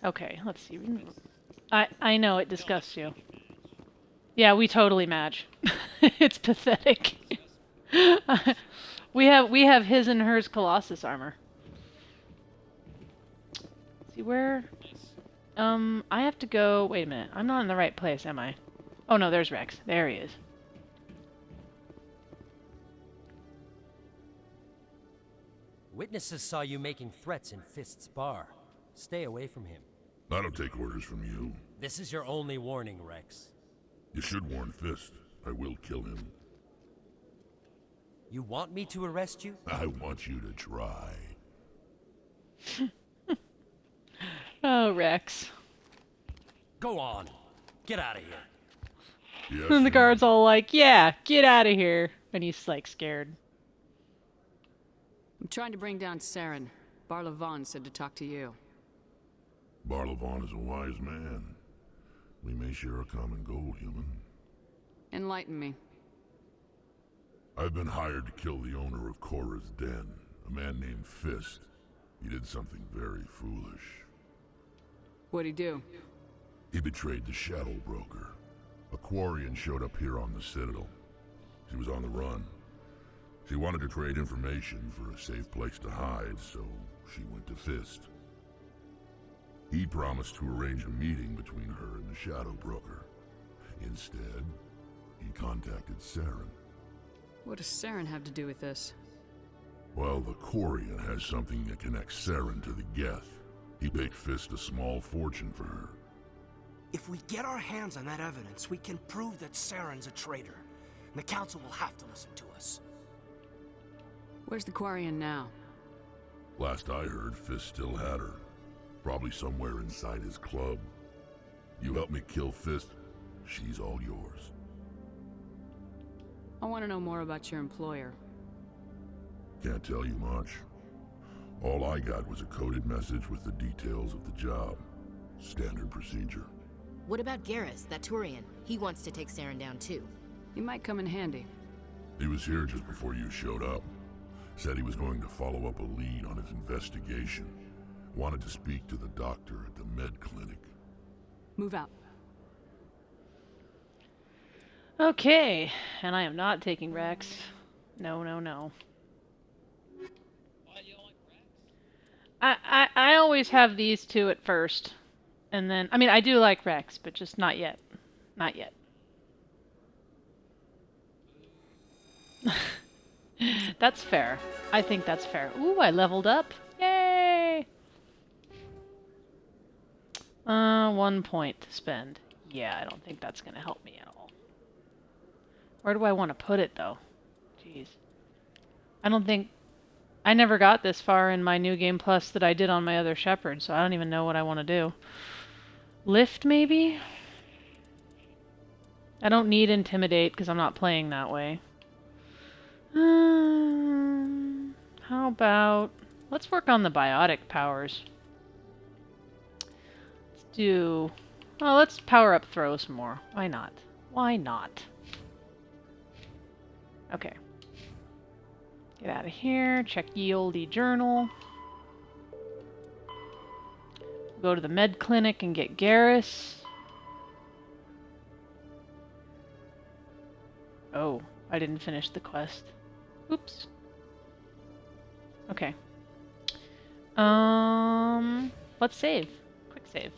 Okay, let's see. I know it disgusts you. Yeah, we totally match. It's pathetic. we have his and hers Colossus armor. Let's see where? I have to go. Wait a minute. I'm not in the right place, am I? Oh no, there's Rex. There he is. Witnesses saw you making threats in Fist's bar. Stay away from him. I don't take orders from you. This is your only warning, Rex. You should warn Fist. I will kill him. You want me to arrest you? I want you to try. Oh, Rex. Go on. Get out of here. Yes, And the guard's all like, yeah, get out of here. And he's like scared. I'm trying to bring down Saren. Barlavon said to talk to you. Barlavon is a wise man. We may share a common goal, human. Enlighten me. I've been hired to kill the owner of Korra's Den, a man named Fist. He did something very foolish. What'd he do? He betrayed the Shadow Broker. A Quarian showed up here on the Citadel. She was on the run. She wanted to trade information for a safe place to hide, so she went to Fist. He promised to arrange a meeting between her and the Shadow Broker. Instead, he contacted Saren. What does Saren have to do with this? Well, the Quarian has something that connects Saren to the Geth. He paid Fist a small fortune for her. If we get our hands on that evidence, we can prove that Saren's a traitor. And the Council will have to listen to us. Where's the Quarian now? Last I heard, Fist still had her. Probably somewhere inside his club. You help me kill Fist, she's all yours. I want to know more about your employer. Can't tell you much. All I got was a coded message with the details of the job. Standard procedure. What about Garrus, that Turian? He wants to take Saren down too. He might come in handy. He was here just before you showed up. Said he was going to follow up a lead on his investigation. Wanted to speak to the doctor at the med clinic. Move out. Okay, and I am not taking Rex. No, no, no. I always have these two at first. And then, I mean, I do like Rex, but just not yet. Not yet. That's fair. I think that's fair. Ooh, I leveled up. Yay! 1 point to spend. Yeah, I don't think that's going to help me at all. Where do I want to put it, though? Jeez. I don't think... I never got this far in my New Game Plus that I did on my other Shepard, so I don't even know what I want to do. Lift, maybe? I don't need Intimidate, because I'm not playing that way. How about... Let's work on the biotic powers. Let's do... Oh, let's power up throw some more. Why not? Why not? Okay. Get out of here. Check ye olde journal. Go to the med clinic and get Garrus. Oh, I didn't finish the quest. Oops. Okay. Let's save. Quick save.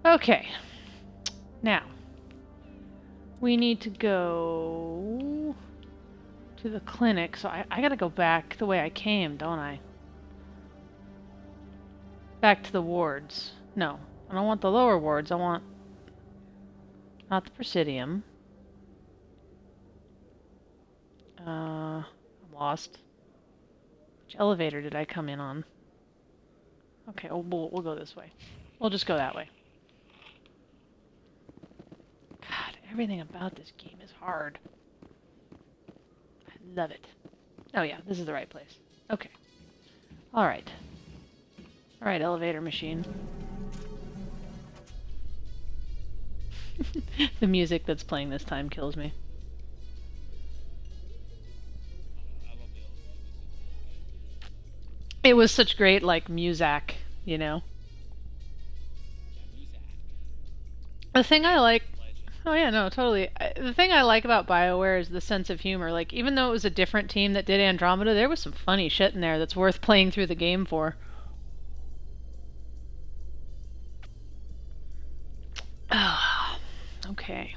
Okay. Now, we need to go to the clinic, so I gotta go back the way I came, don't I? Back to the wards. No, I don't want the lower wards, I want... Not the Presidium. I'm lost. Which elevator did I come in on? Okay, we'll go this way. We'll just go that way. God, everything about this game is hard. I love it. Oh yeah, this is the right place. Okay. Alright. Alright, elevator machine. The music that's playing this time kills me. It was such great, like, muzak, you know? The thing I like... Oh yeah, no, totally. The thing I like about BioWare is the sense of humor. Like, even though it was a different team that did Andromeda, there was some funny shit in there that's worth playing through the game for. Okay.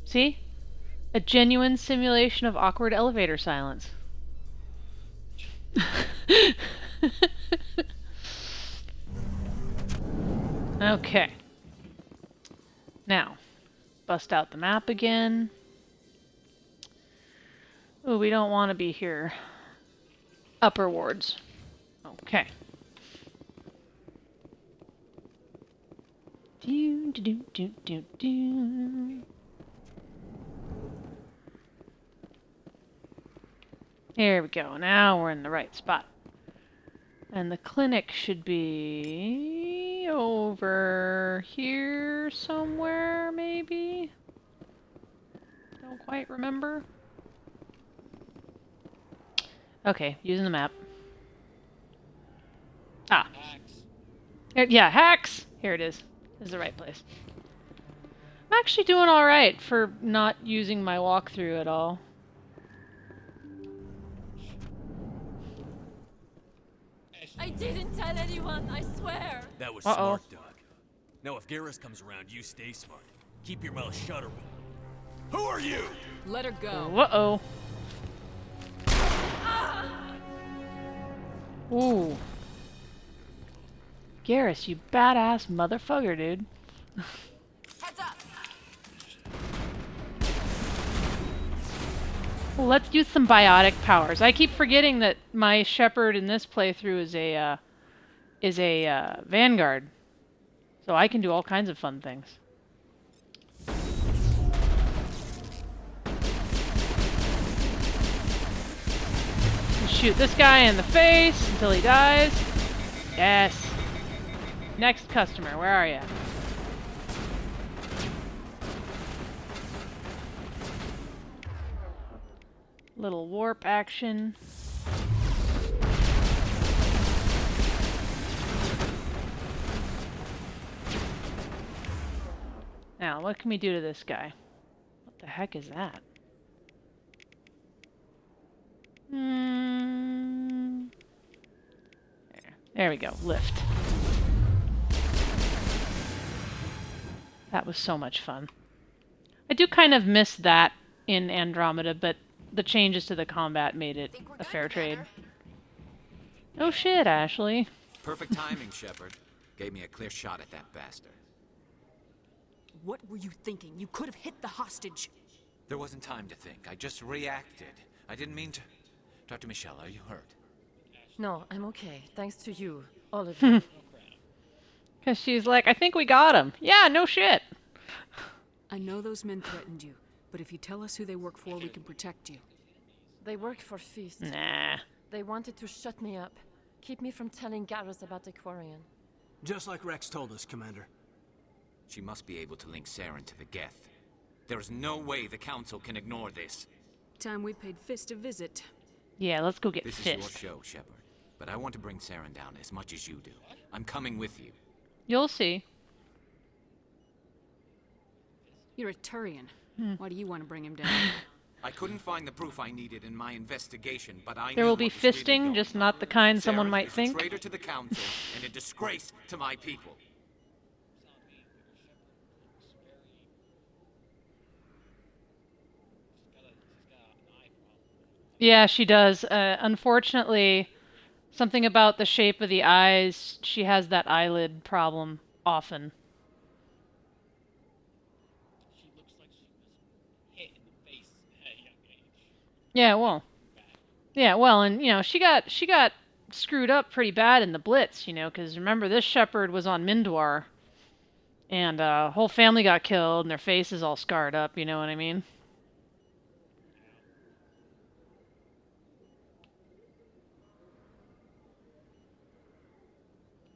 See? A genuine simulation of awkward elevator silence. Okay. Now, bust out the map again. Ooh, we don't want to be here. Upper wards. Okay. Do, do, do, do, do, do. There we go. Now we're in the right spot. And the clinic should be over here somewhere, maybe? Don't quite remember. Okay, using the map. Ah. Yeah, hacks! Here it is. This is the right place. I'm actually doing alright for not using my walkthrough at all. I didn't tell anyone, I swear. That was smart, Doug. Now if Garrus comes around, you stay smart. Keep your mouth shut or we'll... Who are you? Let her go. Uh-oh. Ooh. Garrus, you badass motherfucker, dude. Heads up. Well, let's use some biotic powers. I keep forgetting that my Shepard in this playthrough is a Vanguard, so I can do all kinds of fun things. Shoot this guy in the face until he dies. Yes. Next customer, where are you? Little warp action. Now, what can we do to this guy? What the heck is that? There we go. Lift. That was so much fun. I do kind of miss that in Andromeda, but the changes to the combat made it a fair trade. Oh shit, Ashley. Perfect timing, Shepard. Gave me a clear shot at that bastard. What were you thinking? You could have hit the hostage. There wasn't time to think. I just reacted. I didn't mean to... Dr. Michelle, are you hurt? No, I'm okay. Thanks to you. All of you. Because she's like, I think we got him. Yeah, no shit. I know those men threatened you, but if you tell us who they work for, we can protect you. They worked for Feast. Nah. They wanted to shut me up. Keep me from telling Garrus about the Quarian. Just like Rex told us, Commander. She must be able to link Saren to the Geth. There is no way the Council can ignore this. Time we paid Fist a visit. Yeah, let's go get This Fist. is your show, Shepard. But I want to bring Saren down as much as you do. I'm coming with you. You'll see. You're a Turian. Why do you want to bring him down? I couldn't find the proof I needed in my investigation, but I There knew will be what was really fisting, going just on. not the kind someone Saren might is think. a traitor to the Council and a disgrace to my people. Yeah, she does. Unfortunately, something about the shape of the eyes, she has that eyelid problem often. Yeah, well, and you know, she got screwed up pretty bad in the Blitz, you know, because remember this Shepard was on Mindwar, and whole family got killed, and their face is all scarred up. You know what I mean?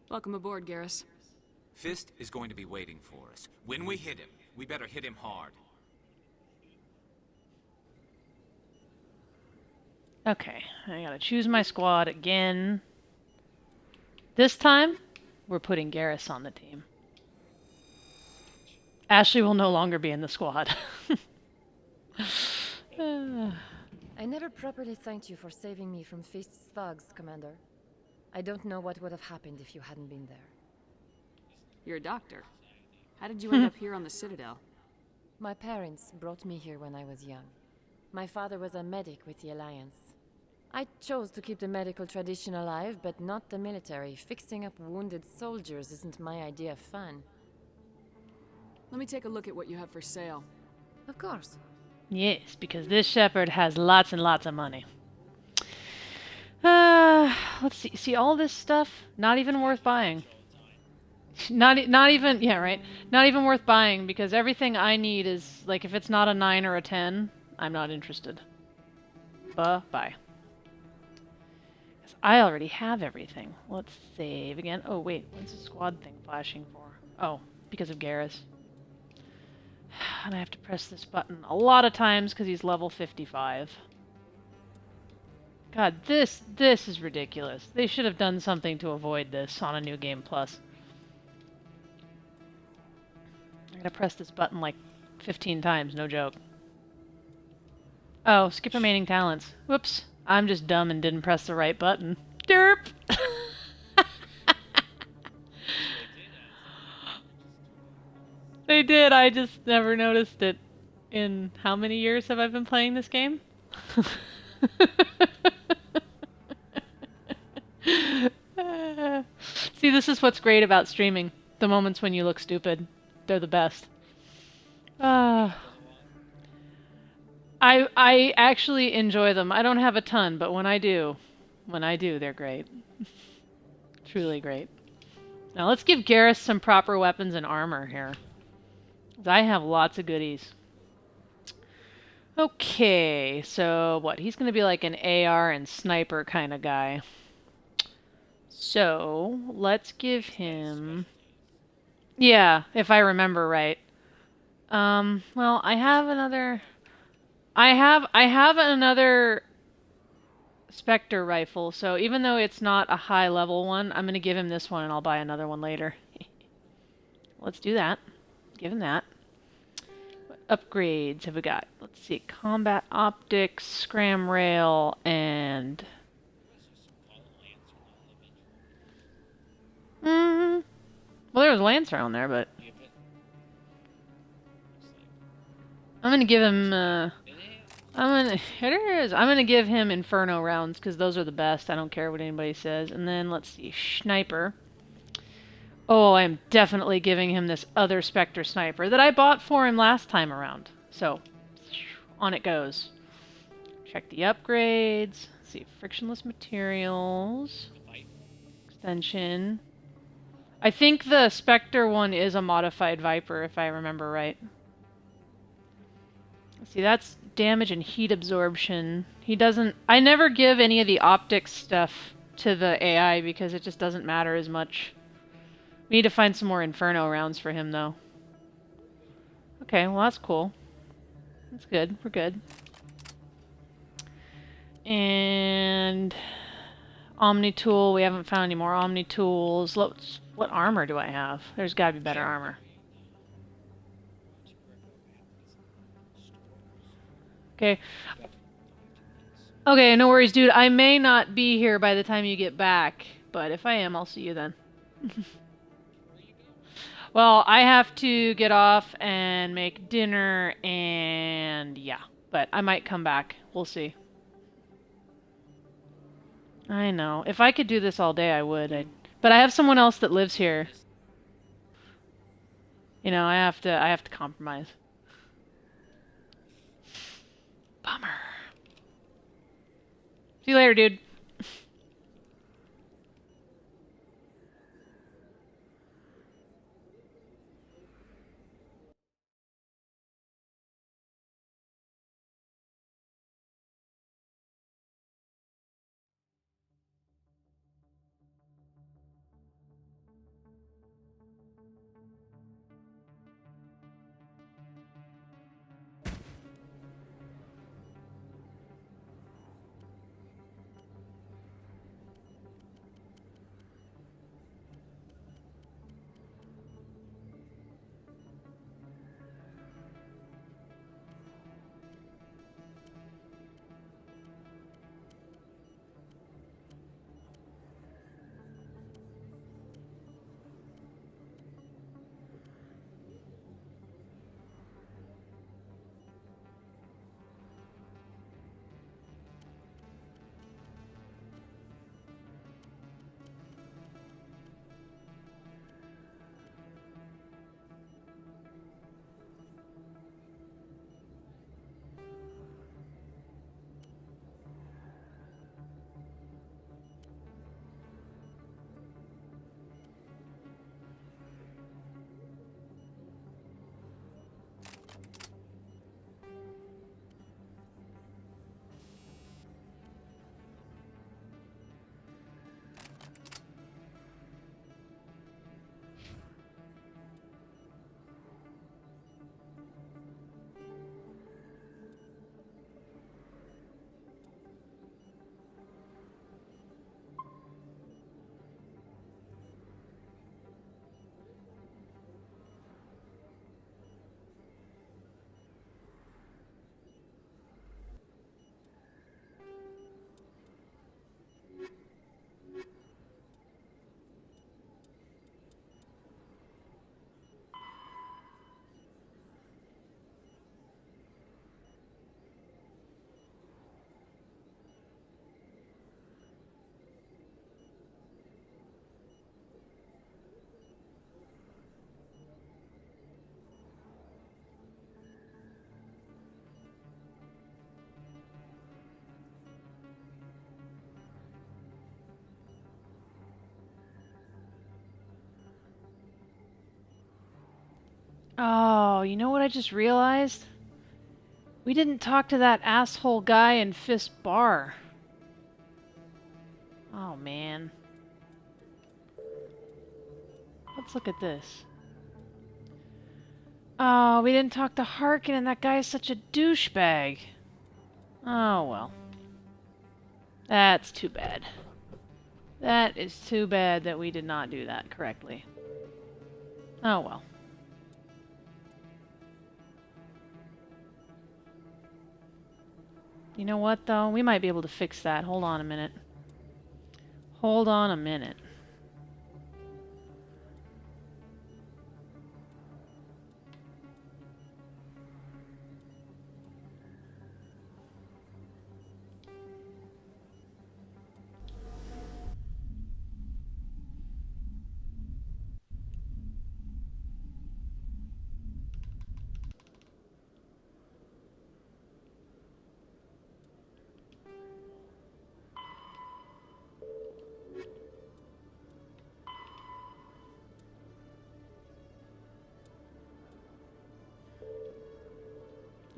Welcome aboard, Garrus. Fist is going to be waiting for us. When we hit him, we better hit him hard. Okay, I gotta choose my squad again. This time, we're putting Garrus on the team. Ashley will no longer be in the squad. I never properly thanked you for saving me from Feast's thugs, Commander. I don't know what would have happened if you hadn't been there. You're a doctor. How did you end up here on the Citadel? My parents brought me here when I was young. My father was a medic with the Alliance. I chose to keep the medical tradition alive, but not the military. Fixing up wounded soldiers isn't my idea of fun. Let me take a look at what you have for sale. Of course. Yes, because this Shepard has lots and lots of money. Let's see. See all this stuff? Not even worth buying. Not even, yeah, right. Not even worth buying because everything I need is, like, if it's not a 9 or a 10, I'm not interested. Bye. I already have everything. Let's save again. Oh, wait. What's the squad thing flashing for? Oh, because of Garrus. And I have to press this button a lot of times because he's level 55. God, this is ridiculous. They should have done something to avoid this on a New Game Plus. I gotta press this button like 15 times, no joke. Oh, skip remaining talents. Whoops. I'm just dumb and didn't press the right button. Derp! They did, I just never noticed it. In how many years have I been playing this game? See, this is what's great about streaming. The moments when you look stupid. They're the best. I actually enjoy them. I don't have a ton, but when I do, they're great. Truly great. Now let's give Garrus some proper weapons and armor here. 'Cause I have lots of goodies. Okay, so what? He's going to be like an AR and sniper kind of guy. So, let's give him... Yeah, if I remember right. Well, I have another... I have another Spectre rifle, so even though it's not a high level one, I'm going to give him this one and I'll buy another one later. Let's do that. Give him that. What upgrades have we got? Let's see. Combat optics, scram rail, and... Well, there was a Lancer on there, but... I'm gonna give him, Here it is. I'm gonna give him Inferno rounds, because those are the best. I don't care what anybody says. And then, let's see, Sniper. Oh, I'm definitely giving him this other Spectre Sniper that I bought for him last time around. So, on it goes. Check the upgrades. Let's see, frictionless materials. Extension. I think the Spectre one is a modified Viper, if I remember right. See, that's damage and heat absorption. He doesn't... I never give any of the optics stuff to the AI because it just doesn't matter as much. We need to find some more Inferno rounds for him, though. Okay, well that's cool. That's good. We're good. And... Omni-tool. We haven't found any more Omni-tools. What armor do I have? There's gotta be better armor. Okay. Okay, no worries, dude. I may not be here by the time you get back, but if I am, I'll see you then. Well, I have to get off and make dinner, and yeah. But I might come back. We'll see. I know. If I could do this all day, I would. But I have someone else that lives here. You know, I have to compromise. Bummer. See you later, dude. Oh, you know what I just realized? We didn't talk to that asshole guy in Fist Bar. Oh, man. Let's look at this. Oh, we didn't talk to Harkin, and that guy is such a douchebag. Oh, well. That's too bad. That is too bad that we did not do that correctly. Oh, well. You know what, though? We might be able to fix that. Hold on a minute. Hold on a minute.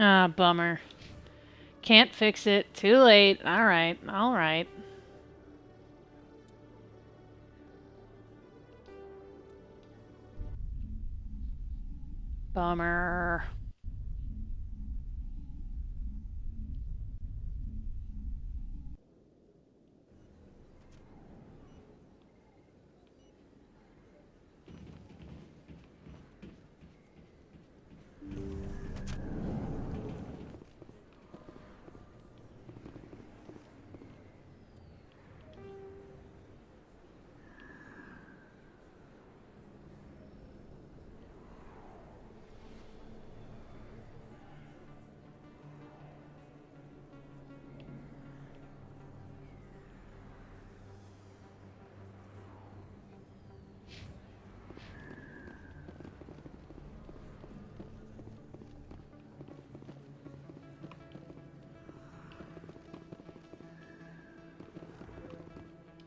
Ah, bummer. Can't fix it. Too late. Alright, alright. Bummer.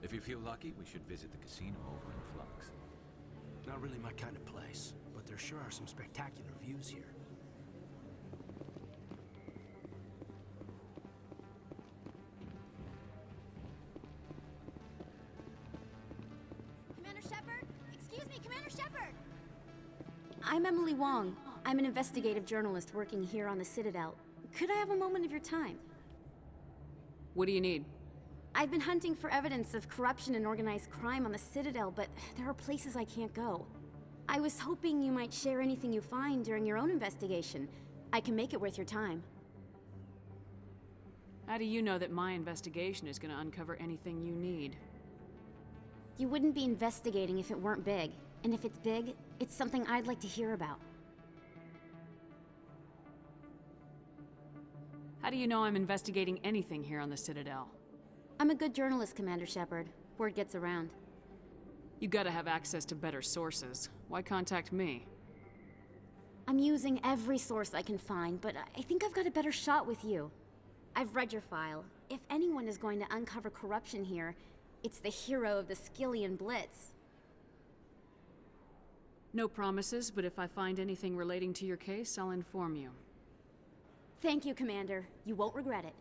If you feel lucky, we should visit the casino over in Flux. Not really my kind of place, but there sure are some spectacular views here. Commander Shepard? Excuse me, Commander Shepard! I'm Emily Wong. I'm an investigative journalist working here on the Citadel. Could I have a moment of your time? What do you need? I've been hunting for evidence of corruption and organized crime on the Citadel, but there are places I can't go. I was hoping you might share anything you find during your own investigation. I can make it worth your time. How do you know that my investigation is going to uncover anything you need? You wouldn't be investigating if it weren't big. And if it's big, it's something I'd like to hear about. How do you know I'm investigating anything here on the Citadel? I'm a good journalist, Commander Shepard. Word gets around. You gotta have access to better sources. Why contact me? I'm using every source I can find, but I think I've got a better shot with you. I've read your file. If anyone is going to uncover corruption here, it's the hero of the Skillian Blitz. No promises, but if I find anything relating to your case, I'll inform you. Thank you, Commander. You won't regret it.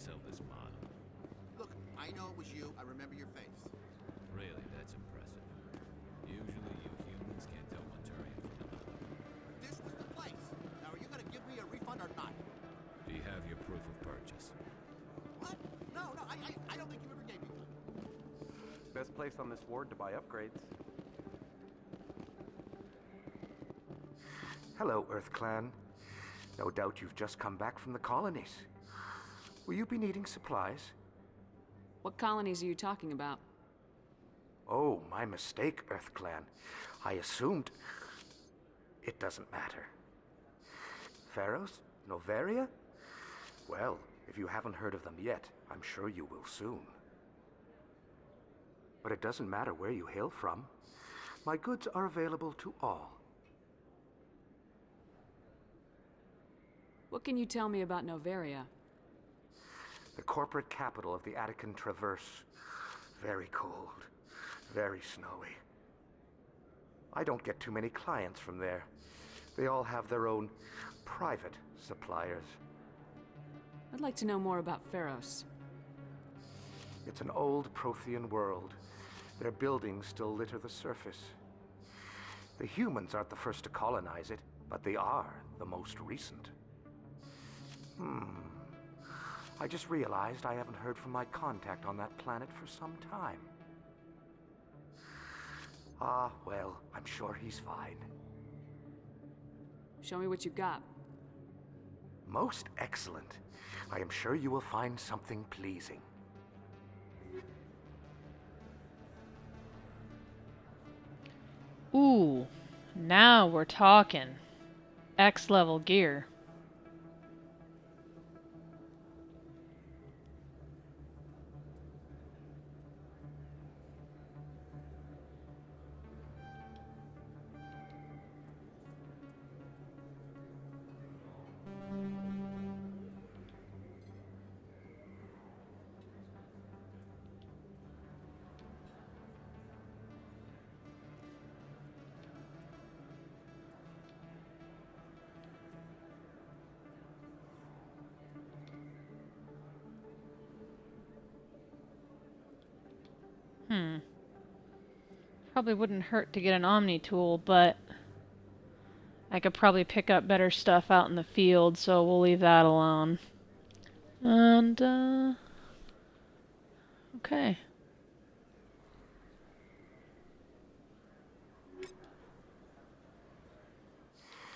sell this model. Look, I know it was you. I remember your face. Really, that's impressive. Usually you humans can't tell one Turian from another. This was the place. Now, are you gonna give me a refund or not? Do you have your proof of purchase? What? No, I don't think you ever gave me one. Best place on this ward to buy upgrades. Hello, Earth Clan. No doubt you've just come back from the colonies. Will you be needing supplies? What colonies are you talking about? Oh, my mistake, Earth Clan. I assumed... It doesn't matter. Pharos? Noveria? Well, if you haven't heard of them yet, I'm sure you will soon. But it doesn't matter where you hail from. My goods are available to all. What can you tell me about Noveria? The corporate capital of the Attican Traverse. Very cold. Very snowy. I don't get too many clients from there. They all have their own private suppliers. I'd like to know more about Pharos. It's an old Prothean world. Their buildings still litter the surface. The humans aren't the first to colonize it, but they are the most recent. I just realized I haven't heard from my contact on that planet for some time. Ah, well, I'm sure he's fine. Show me what you've got. Most excellent. I am sure you will find something pleasing. Ooh, now we're talking. X level gear. Probably wouldn't hurt to get an Omni tool, but I could probably pick up better stuff out in the field, so we'll leave that alone. And, okay.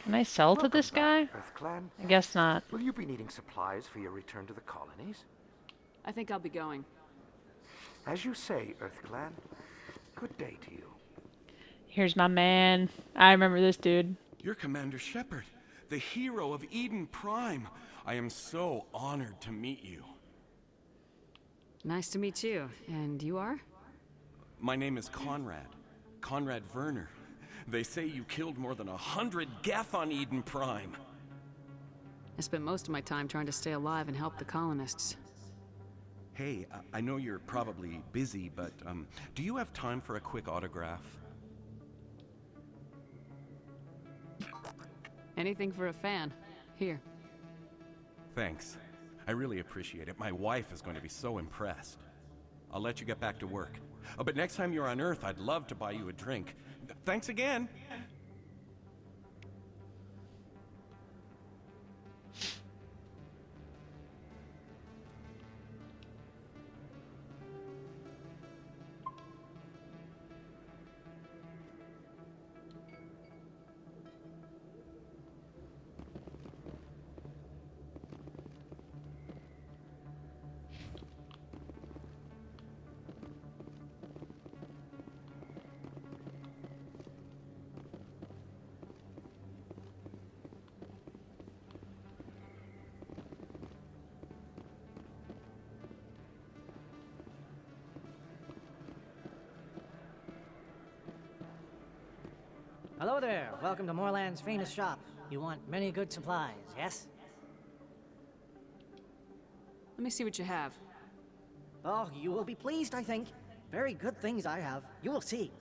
Can I sell to this guy? Earth Clan. I guess not. Will you be needing supplies for your return to the colonies? I think I'll be going. As you say, Earth Clan. Good day to you. Here's my man. I remember this dude. You're Commander Shepard, the hero of Eden Prime. I am so honored to meet you. Nice to meet you. And you are? My name is Conrad. Conrad Werner. They say you killed more than 100 Geth on Eden Prime. I spent most of my time trying to stay alive and help the colonists. Hey, I know you're probably busy, but do you have time for a quick autograph? Anything for a fan. Here. Thanks. I really appreciate it. My wife is going to be so impressed. I'll let you get back to work. Oh, but next time you're on Earth, I'd love to buy you a drink. Thanks again. Hello there. Welcome to Moorland's famous shop. You want many good supplies, yes? Let me see what you have. Oh, you will be pleased, I think. Very good things I have. You will see.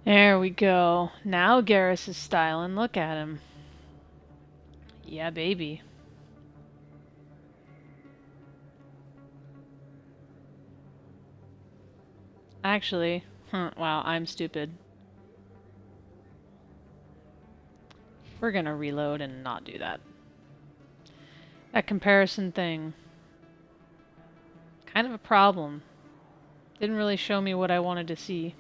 There we go. Now Garrus is styling. Look at him. Yeah, baby. Actually, wow, I'm stupid. We're gonna reload and not do that. That comparison thing. Kind of a problem. Didn't really show me what I wanted to see.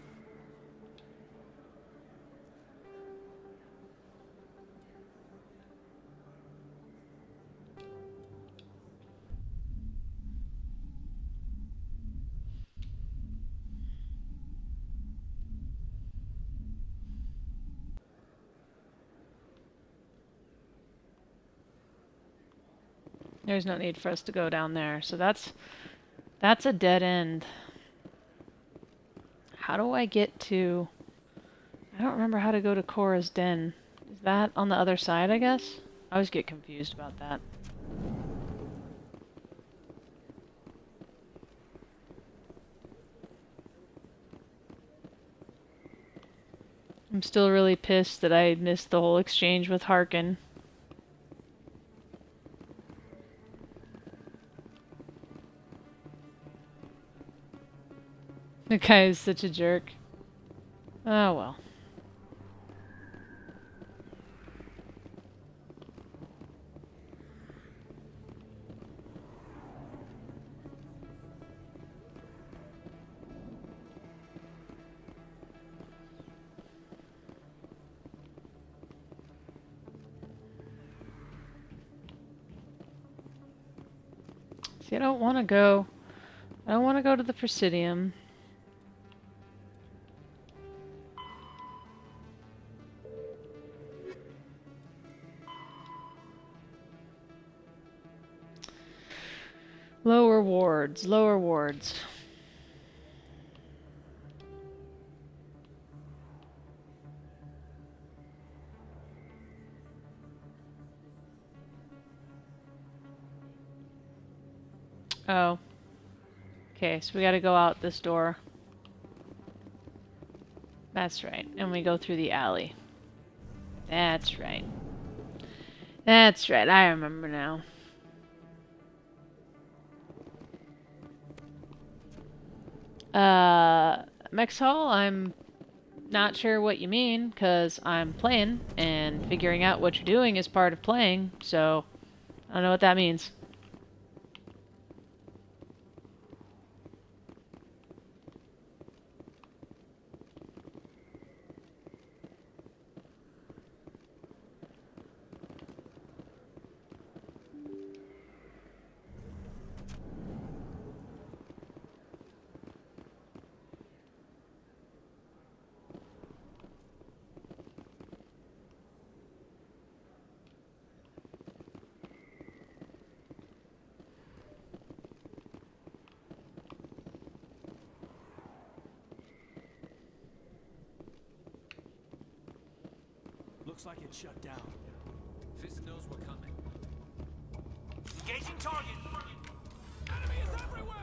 There's no need for us to go down there. So that's a dead end. How do I get to... I don't remember how to go to Korra's den. Is that on the other side, I guess? I always get confused about that. I'm still really pissed that I missed the whole exchange with Harkin. The guy is such a jerk. Oh well. See, I don't want to go to the Presidium. Lower wards, lower wards. Oh. Okay, so we gotta go out this door. That's right. And we go through the alley. That's right. That's right, I remember now. Mex Hall, I'm not sure what you mean, because I'm playing, and figuring out what you're doing is part of playing, so I don't know what that means. Looks like it's shut down. Fist knows we're coming. Engaging target! Enemy is everywhere!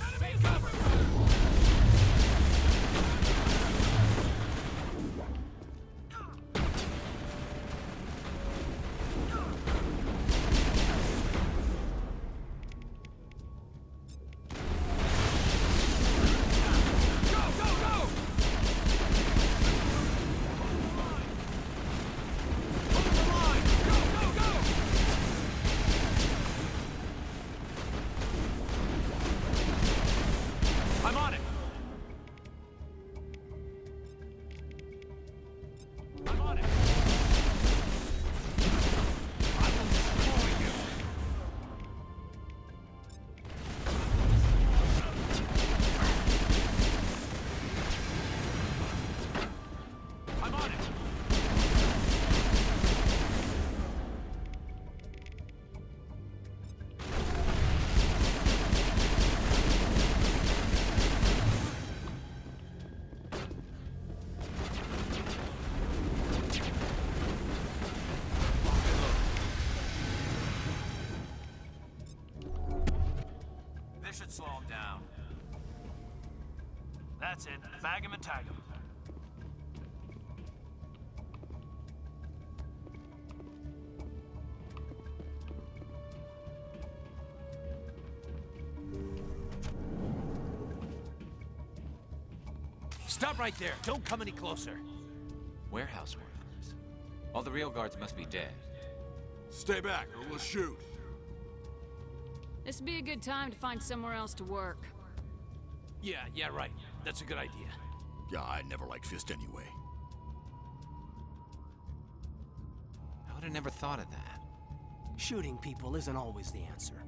Enemy is everywhere! That's it. Bag him and tag him. Stop right there. Don't come any closer. Warehouse workers. All the real guards must be dead. Stay back, or we'll shoot. This'd be a good time to find somewhere else to work. Yeah, right. That's a good idea. Yeah, I never liked Fist anyway. I would have never thought of that. Shooting people isn't always the answer.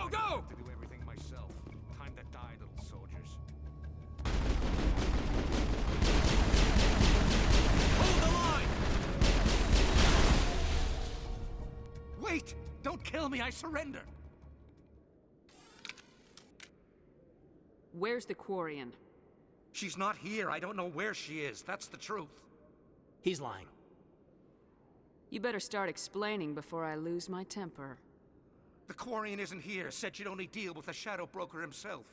Go! To do everything myself. Time to die, little soldiers. Hold the line! Wait! Don't kill me, I surrender! Where's the Quarian? She's not here. I don't know where she is. That's the truth. He's lying. You better start explaining before I lose my temper. The Quarian isn't here. Said she'd only deal with the Shadow Broker himself.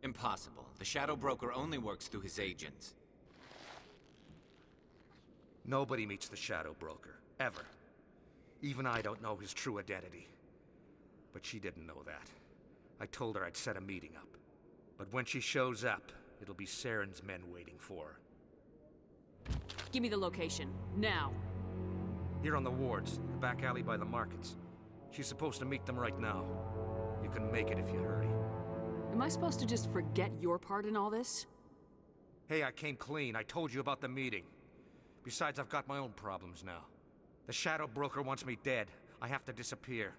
Impossible. The Shadow Broker only works through his agents. Nobody meets the Shadow Broker. Ever. Even I don't know his true identity. But she didn't know that. I told her I'd set a meeting up. But when she shows up, it'll be Saren's men waiting for her. Give me the location. Now. Here on the wards, the back alley by the markets. She's supposed to meet them right now. You can make it if you hurry. Am I supposed to just forget your part in all this? Hey, I came clean. I told you about the meeting. Besides, I've got my own problems now. The Shadow Broker wants me dead. I have to disappear.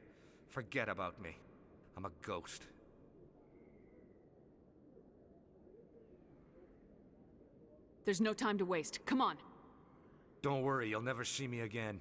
Forget about me. I'm a ghost. There's no time to waste. Come on. Don't worry, you'll never see me again.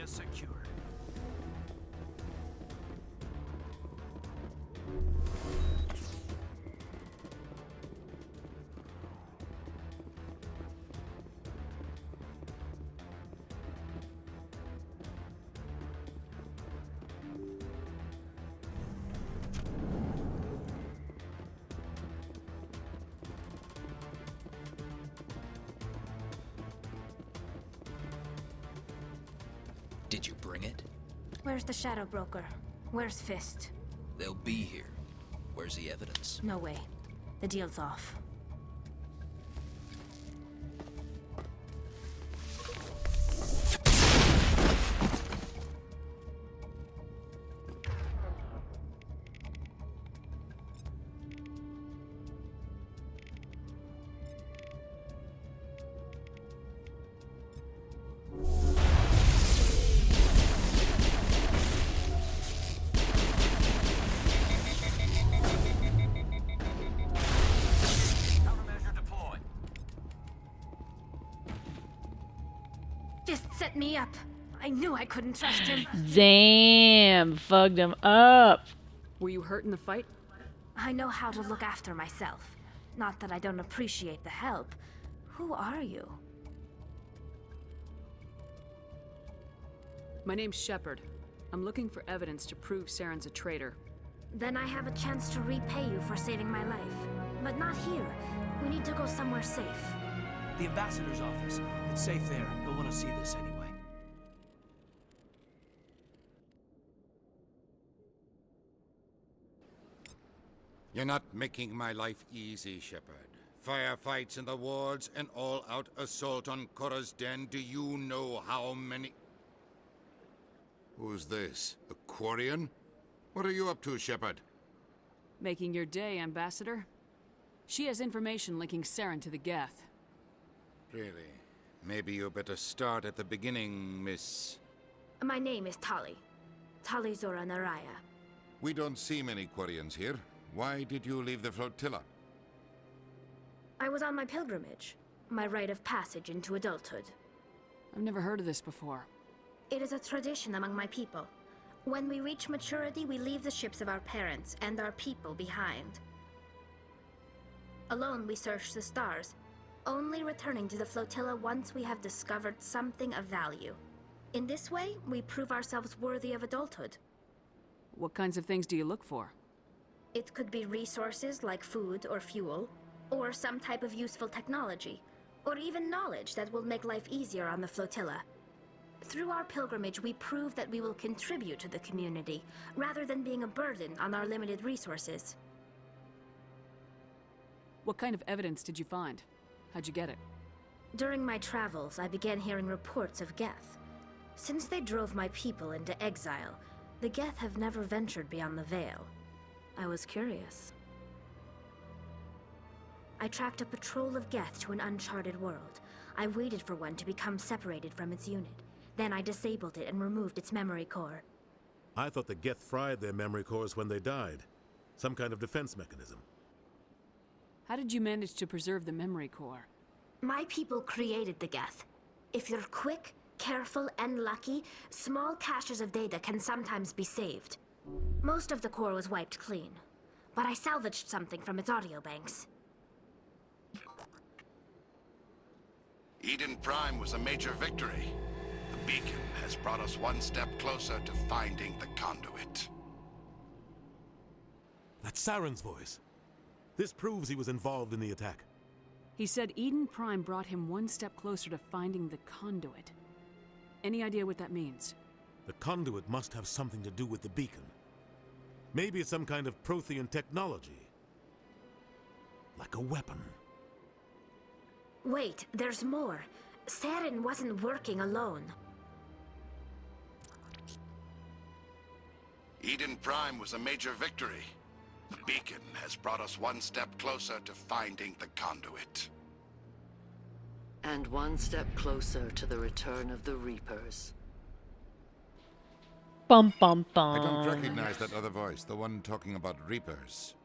Secured. Did you bring it? Where's the Shadow Broker? Where's Fist? They'll be here. Where's the evidence? No way. The deal's off. set me up. I knew I couldn't trust him. Damn, fucked him up. Were you hurt in the fight? I know how to look after myself. Not that I don't appreciate the help. Who are you? My name's Shepard. I'm looking for evidence to prove Saren's a traitor. Then I have a chance to repay you for saving my life. But not here. We need to go somewhere safe. The ambassador's office. It's safe there. He'll want to see this anyway. You're not making my life easy, Shepard. Firefights in the wards, an all-out assault on Korra's den. Do you know how many... Who's this? A Quarian? What are you up to, Shepard? Making your day, Ambassador. She has information linking Saren to the Geth. Really? Maybe you better start at the beginning, Miss... My name is Tali. Tali Zora Naraya. We don't see many Quarians here. Why did you leave the flotilla? I was on my pilgrimage. My rite of passage into adulthood. I've never heard of this before. It is a tradition among my people. When we reach maturity, we leave the ships of our parents and our people behind. Alone, we search the stars, only returning to the flotilla once we have discovered something of value. In this way, we prove ourselves worthy of adulthood. What kinds of things do you look for? It could be resources like food or fuel, or some type of useful technology, or even knowledge that will make life easier on the flotilla. Through our pilgrimage, we prove that we will contribute to the community, rather than being a burden on our limited resources. What kind of evidence did you find? How'd you get it? During my travels, I began hearing reports of Geth. Since they drove my people into exile, the Geth have never ventured beyond the Veil. I was curious. I tracked a patrol of Geth to an uncharted world. I waited for one to become separated from its unit. Then I disabled it and removed its memory core. I thought the Geth fried their memory cores when they died. Some kind of defense mechanism. How did you manage to preserve the memory core? My people created the Geth. If you're quick, careful, and lucky, small caches of data can sometimes be saved. Most of the core was wiped clean, but I salvaged something from its audio banks. Eden Prime was a major victory. The beacon has brought us one step closer to finding the conduit. That's Saren's voice. This proves he was involved in the attack. He said Eden Prime brought him one step closer to finding the conduit. Any idea what that means? The conduit must have something to do with the beacon. Maybe it's some kind of Prothean technology. Like a weapon. Wait, there's more. Saren wasn't working alone. Eden Prime was a major victory. The beacon has brought us one step closer to finding the conduit. And one step closer to the return of the Reapers. Bum bum bum. I don't recognize that other voice, the one talking about Reapers.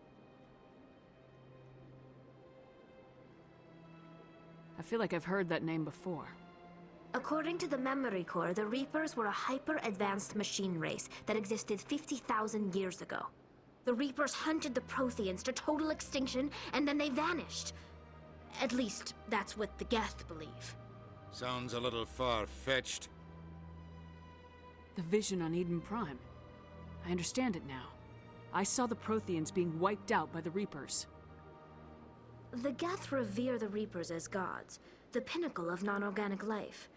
I feel like I've heard that name before. According to the memory core, the Reapers were a hyper-advanced machine race that existed 50,000 years ago. The Reapers hunted the Protheans to total extinction, and then they vanished. At least, that's what the Geth believe. Sounds a little far-fetched. The vision on Eden Prime. I understand it now. I saw the Protheans being wiped out by the Reapers. The Geth revere the Reapers as gods, the pinnacle of non-organic life.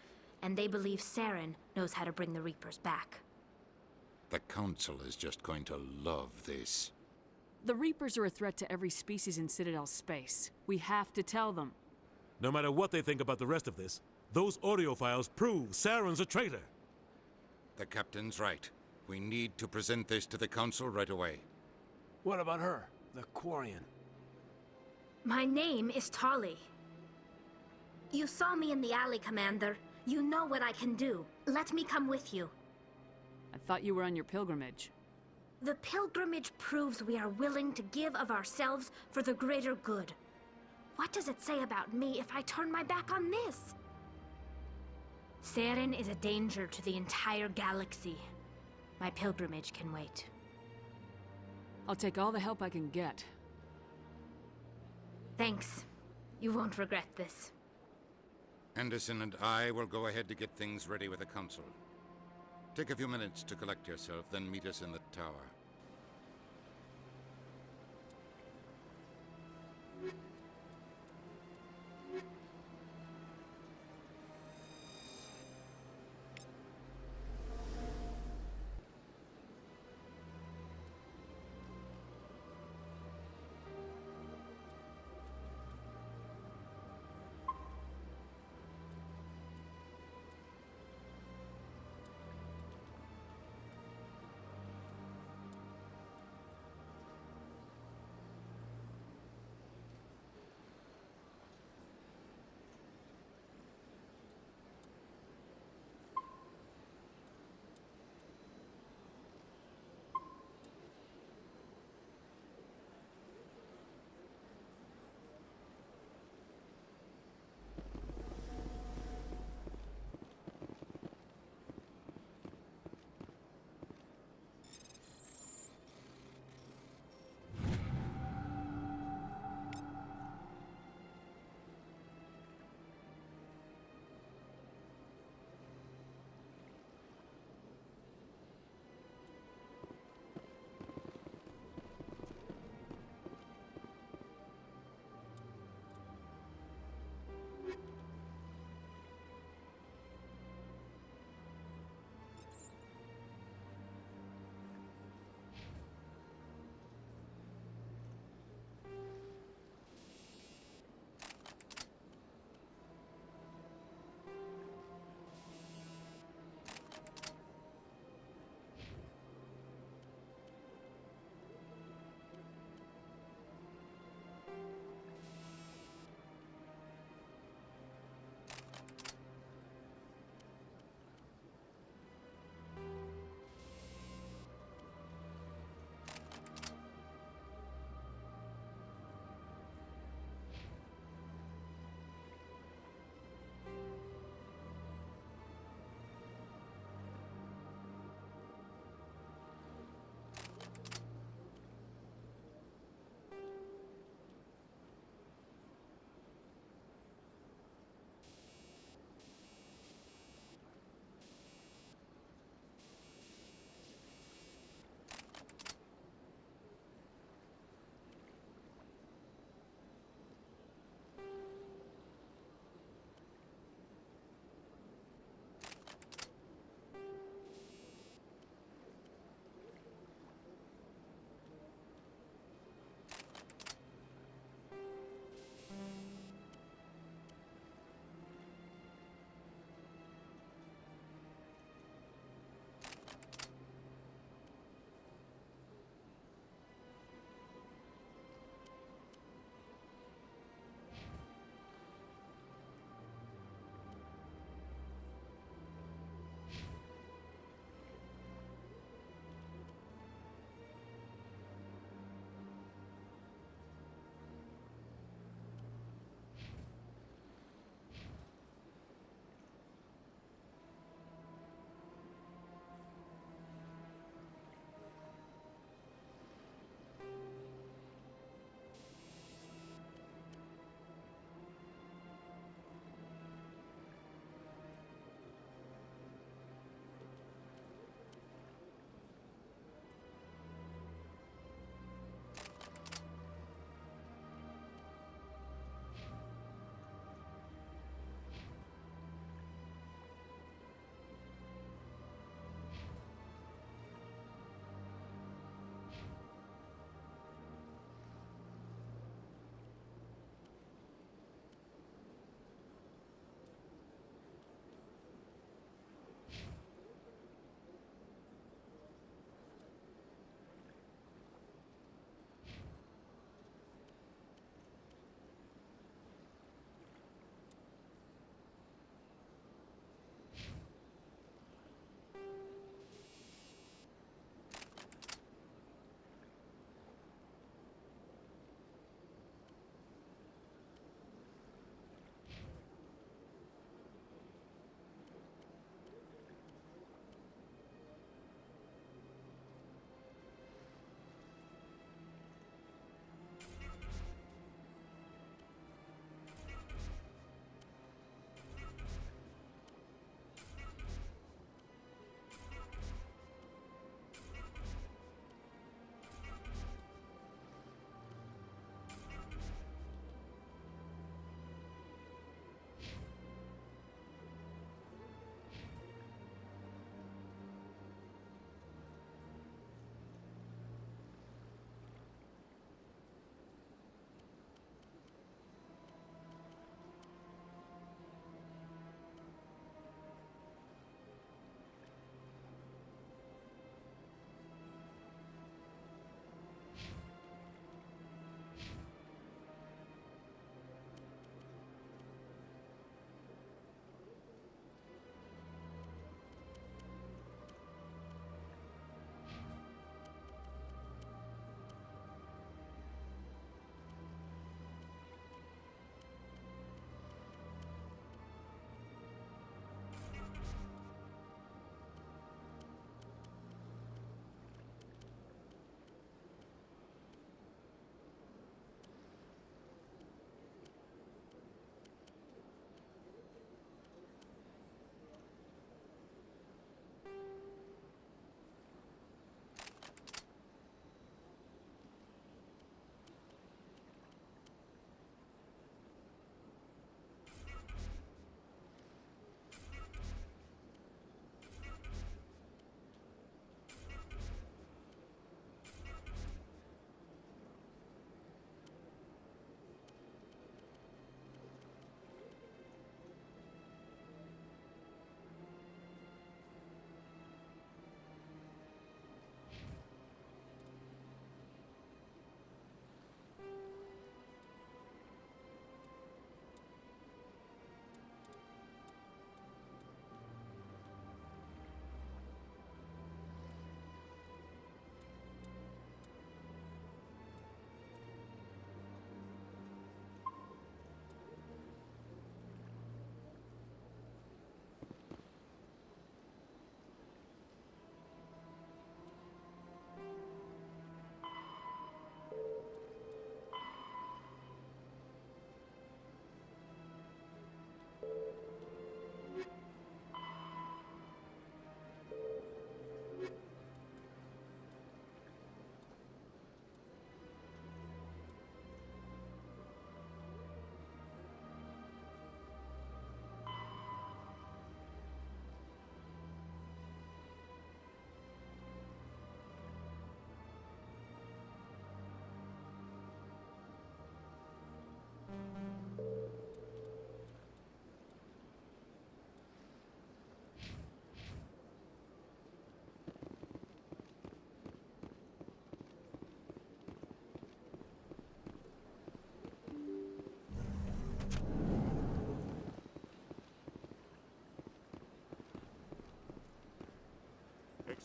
And they believe Saren knows how to bring the Reapers back. The Council is just going to love this. The Reapers are a threat to every species in Citadel space. We have to tell them. No matter what they think about the rest of this, those audio files prove Saren's a traitor. The Captain's right. We need to present this to the Council right away. What about her, the Quarian? My name is Tali. You saw me in the alley, Commander. You know what I can do. Let me come with you. I thought you were on your pilgrimage. The pilgrimage proves we are willing to give of ourselves for the greater good. What does it say about me if I turn my back on this? Saren is a danger to the entire galaxy. My pilgrimage can wait. I'll take all the help I can get. Thanks. You won't regret this. Anderson and I will go ahead to get things ready with the Council. Take a few minutes to collect yourself, then meet us in the tower.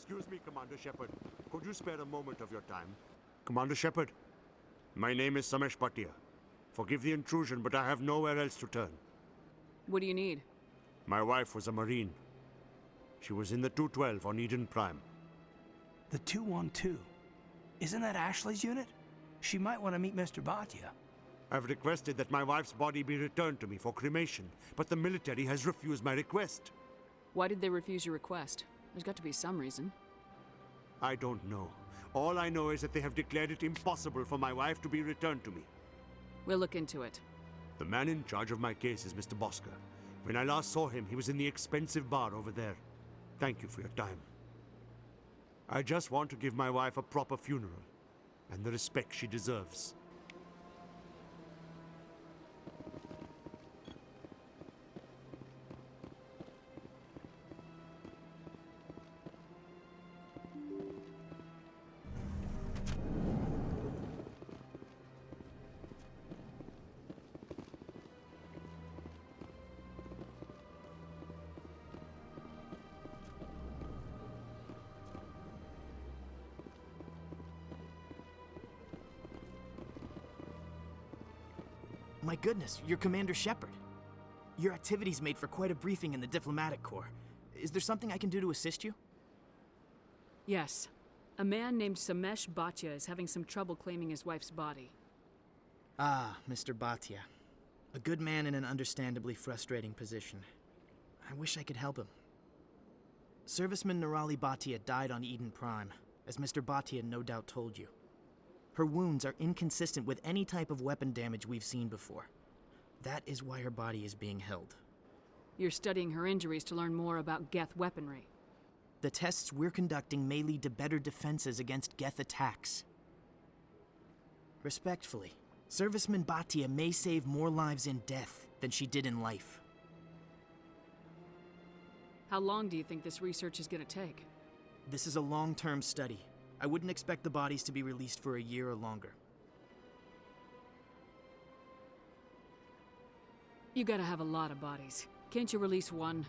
Excuse me, Commander Shepard. Could you spare a moment of your time? Commander Shepard, my name is Samesh Bhatia. Forgive the intrusion, but I have nowhere else to turn. What do you need? My wife was a Marine. She was in the 212 on Eden Prime. The 212? Isn't that Ashley's unit? She might want to meet Mr. Bhatia. I've requested that my wife's body be returned to me for cremation, but the military has refused my request. Why did they refuse your request? There's got to be some reason. I don't know. All I know is that they have declared it impossible for my wife to be returned to me. We'll look into it. The man in charge of my case is Mr. Bosker. When I last saw him, he was in the expensive bar over there. Thank you for your time. I just want to give my wife a proper funeral, and the respect she deserves. My goodness, you're Commander Shepard. Your activities made for quite a briefing in the diplomatic corps. Is there something I can do to assist you? Yes. A man named Samesh Bhatia is having some trouble claiming his wife's body. Ah, Mr. Bhatia. A good man in an understandably frustrating position. I wish I could help him. Serviceman Nirali Bhatia died on Eden Prime, as Mr. Bhatia no doubt told you. Her wounds are inconsistent with any type of weapon damage we've seen before. That is why her body is being held. You're studying her injuries to learn more about Geth weaponry. The tests we're conducting may lead to better defenses against Geth attacks. Respectfully, Serviceman Bhatia may save more lives in death than she did in life. How long do you think this research is going to take? This is a long-term study. I wouldn't expect the bodies to be released for a year or longer. You gotta have a lot of bodies. Can't you release one?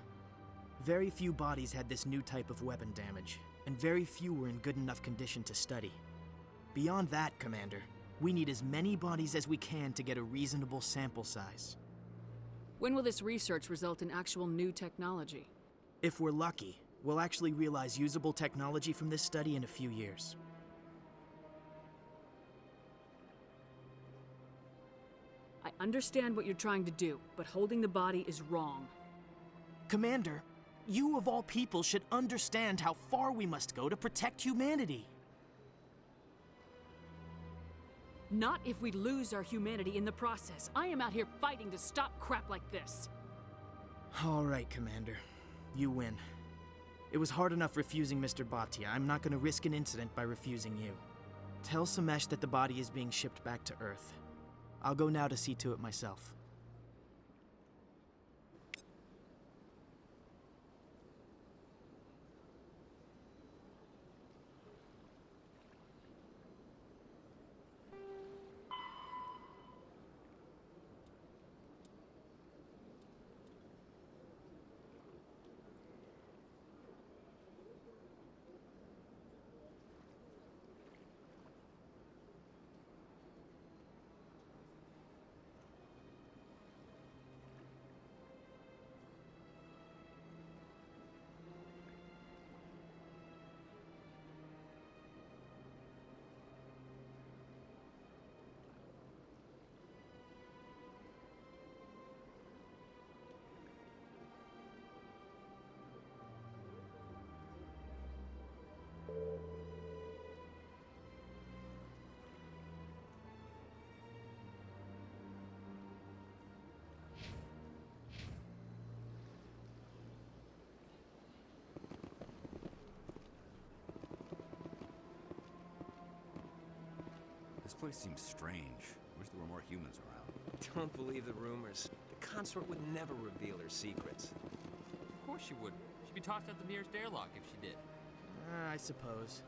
Very few bodies had this new type of weapon damage, and very few were in good enough condition to study. Beyond that, Commander, we need as many bodies as we can to get a reasonable sample size. When will this research result in actual new technology? If we're lucky, we'll actually realize usable technology from this study in a few years. I understand what you're trying to do, but holding the body is wrong. Commander, you of all people should understand how far we must go to protect humanity. Not if we lose our humanity in the process. I am out here fighting to stop crap like this. All right, Commander. You win. It was hard enough refusing Mr. Bhatia. I'm not going to risk an incident by refusing you. Tell Samesh that the body is being shipped back to Earth. I'll go now to see to it myself. This place seems strange. Wish there were more humans around. Don't believe the rumors. The consort would never reveal her secrets. Of course she would. She'd be tossed out the nearest airlock if she did. I suppose.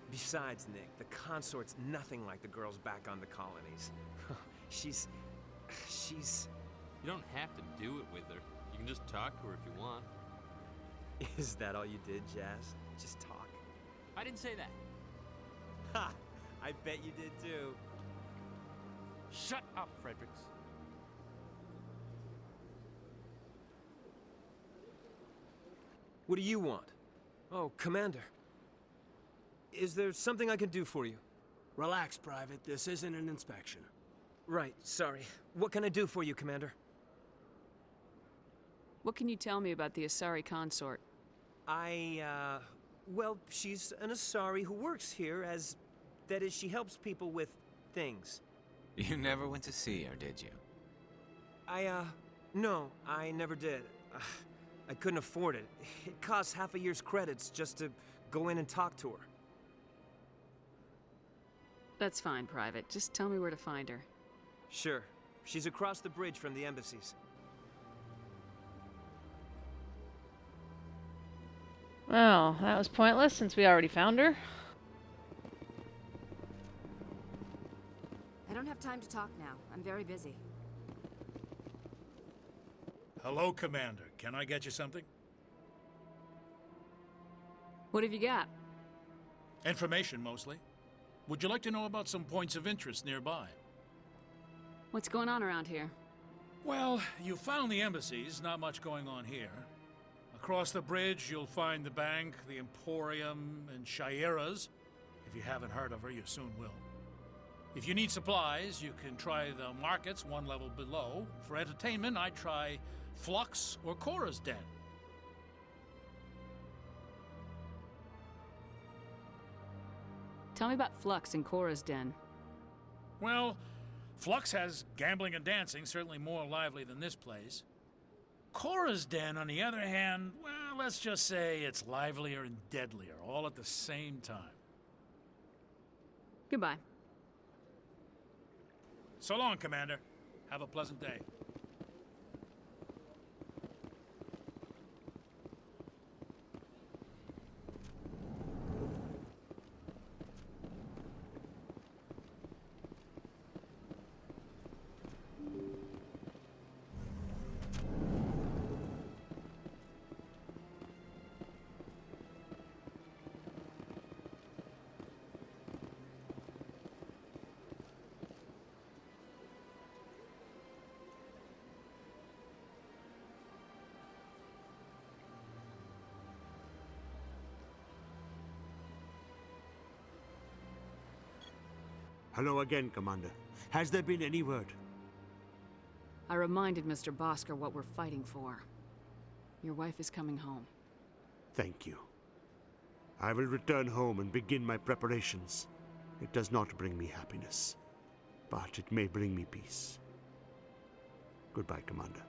Besides, Nick, the consort's nothing like the girls back on the colonies. She's... You don't have to do it with her. You can just talk to her if you want. Is that all you did, Jazz? Just talk? I didn't say that. Ha! I bet you did too. Shut up, Fredericks. What do you want? Oh, Commander. Is there something I can do for you? Relax, Private. This isn't an inspection. Right, sorry. What can I do for you, Commander? What can you tell me about the Asari consort? Well, she's an Asari who works here as... That is, she helps people with things. You never went to see her, did you? No, I never did. I couldn't afford it. It costs half a year's credits just to go in and talk to her. That's fine, Private. Just tell me where to find her. Sure. She's across the bridge from the embassies. Well, that was pointless since we already found her. I don't have time to talk now. I'm very busy. Hello, Commander. Can I get you something? What have you got? Information, mostly. Would you like to know about some points of interest nearby? What's going on around here? Well, you found the embassies, not much going on here. Across the bridge, you'll find the bank, the Emporium, and Shaira's. If you haven't heard of her, you soon will. If you need supplies, you can try the markets one level below. For entertainment, I'd try Flux or Cora's Den. Tell me about Flux and Cora's Den. Well, Flux has gambling and dancing, certainly more lively than this place. Cora's Den, on the other hand, well, let's just say it's livelier and deadlier, all at the same time. Goodbye. So long, Commander. Have a pleasant day. Hello again, Commander. Has there been any word? I reminded Mr. Bosker what we're fighting for. Your wife is coming home. Thank you. I will return home and begin my preparations. It does not bring me happiness, but it may bring me peace. Goodbye, Commander.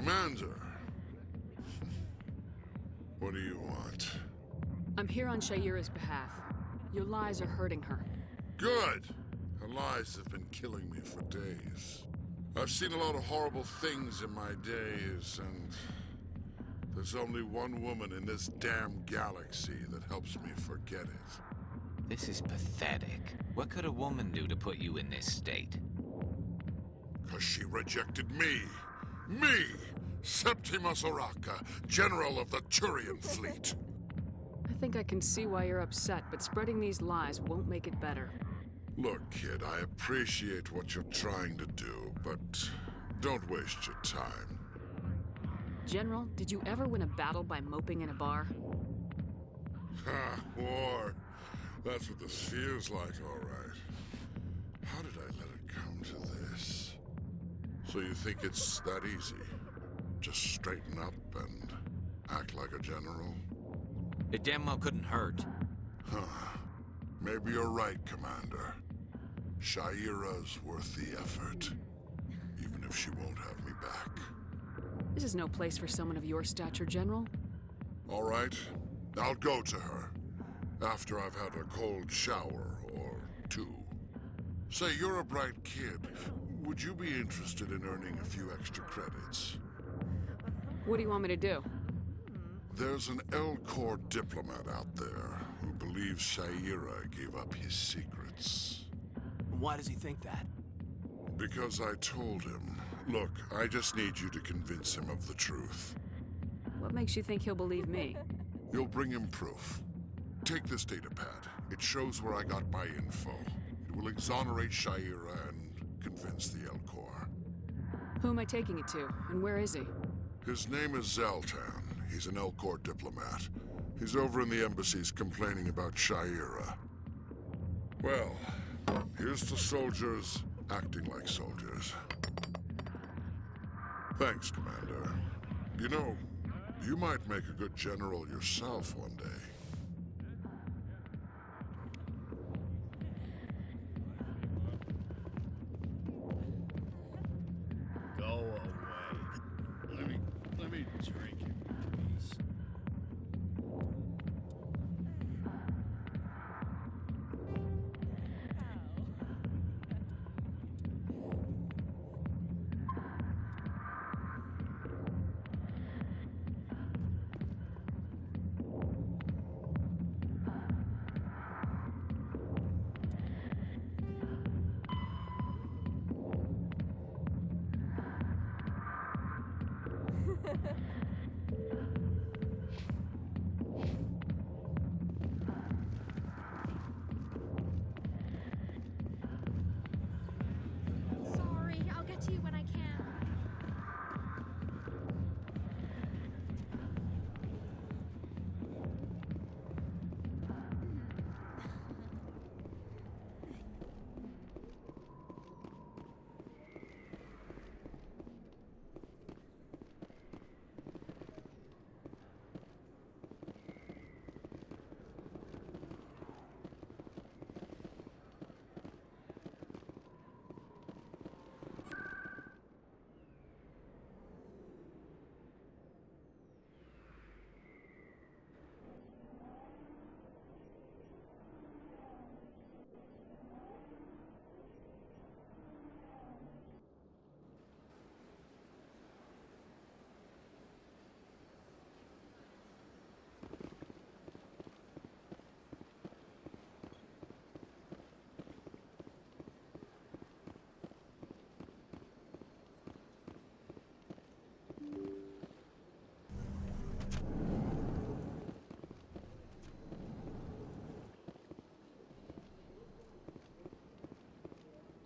Commander. What do you want? I'm here on Shaira's behalf. Your lies are hurting her. Good! Her lies have been killing me for days. I've seen a lot of horrible things in my days, and there's only one woman in this damn galaxy that helps me forget it. This is pathetic. What could a woman do to put you in this state? 'Cause she rejected me! Me! Septimus Oraka, General of the Turian Fleet! I think I can see why you're upset, but spreading these lies won't make it better. Look, kid, I appreciate what you're trying to do, but don't waste your time. General, did you ever win a battle by moping in a bar? Ha, war. That's what this feels like, all right. How did I let it come to this? So you think it's that easy? Just straighten up and act like a general? It damn well couldn't hurt. Huh. Maybe you're right, Commander. Shaira's worth the effort, even if she won't have me back. This is no place for someone of your stature, General. All right, I'll go to her, after I've had a cold shower or two. Say, you're a bright kid. Would you be interested in earning a few extra credits? What do you want me to do? There's an Elcor diplomat out there who believes Shaira gave up his secrets. Why does he think that? Because I told him. Look, I just need you to convince him of the truth. What makes you think he'll believe me? You'll bring him proof. Take this datapad. It shows where I got my info. It will exonerate Shaira and convince the Elcor. Who am I taking it to, and where is he? His name is Zaltan. He's an Elcor diplomat. He's over in the embassies complaining about Shaira. Well, here's to soldiers acting like soldiers. Thanks, Commander. You know, you might make a good general yourself one day. Go away. Let me drink in peace. Sorry, I'll get to you when I can.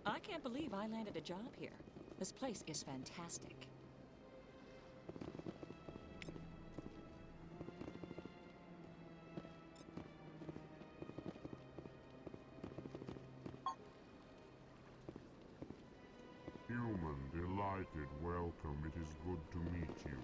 I can't believe I landed a job here. This place is fantastic. Human, delighted, welcome. It is good to meet you.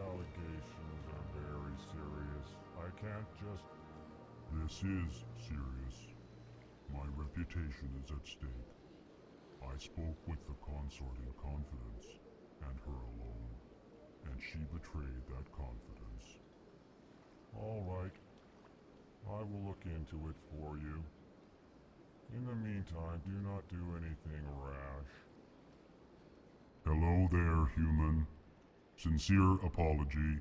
allegations are very serious. I can't just... This is serious. My reputation is at stake. I spoke with the consort in confidence, and her alone, and she betrayed that confidence. All right. I will look into it for you. In the meantime, do not do anything rash. Hello there, human. Sincere apology,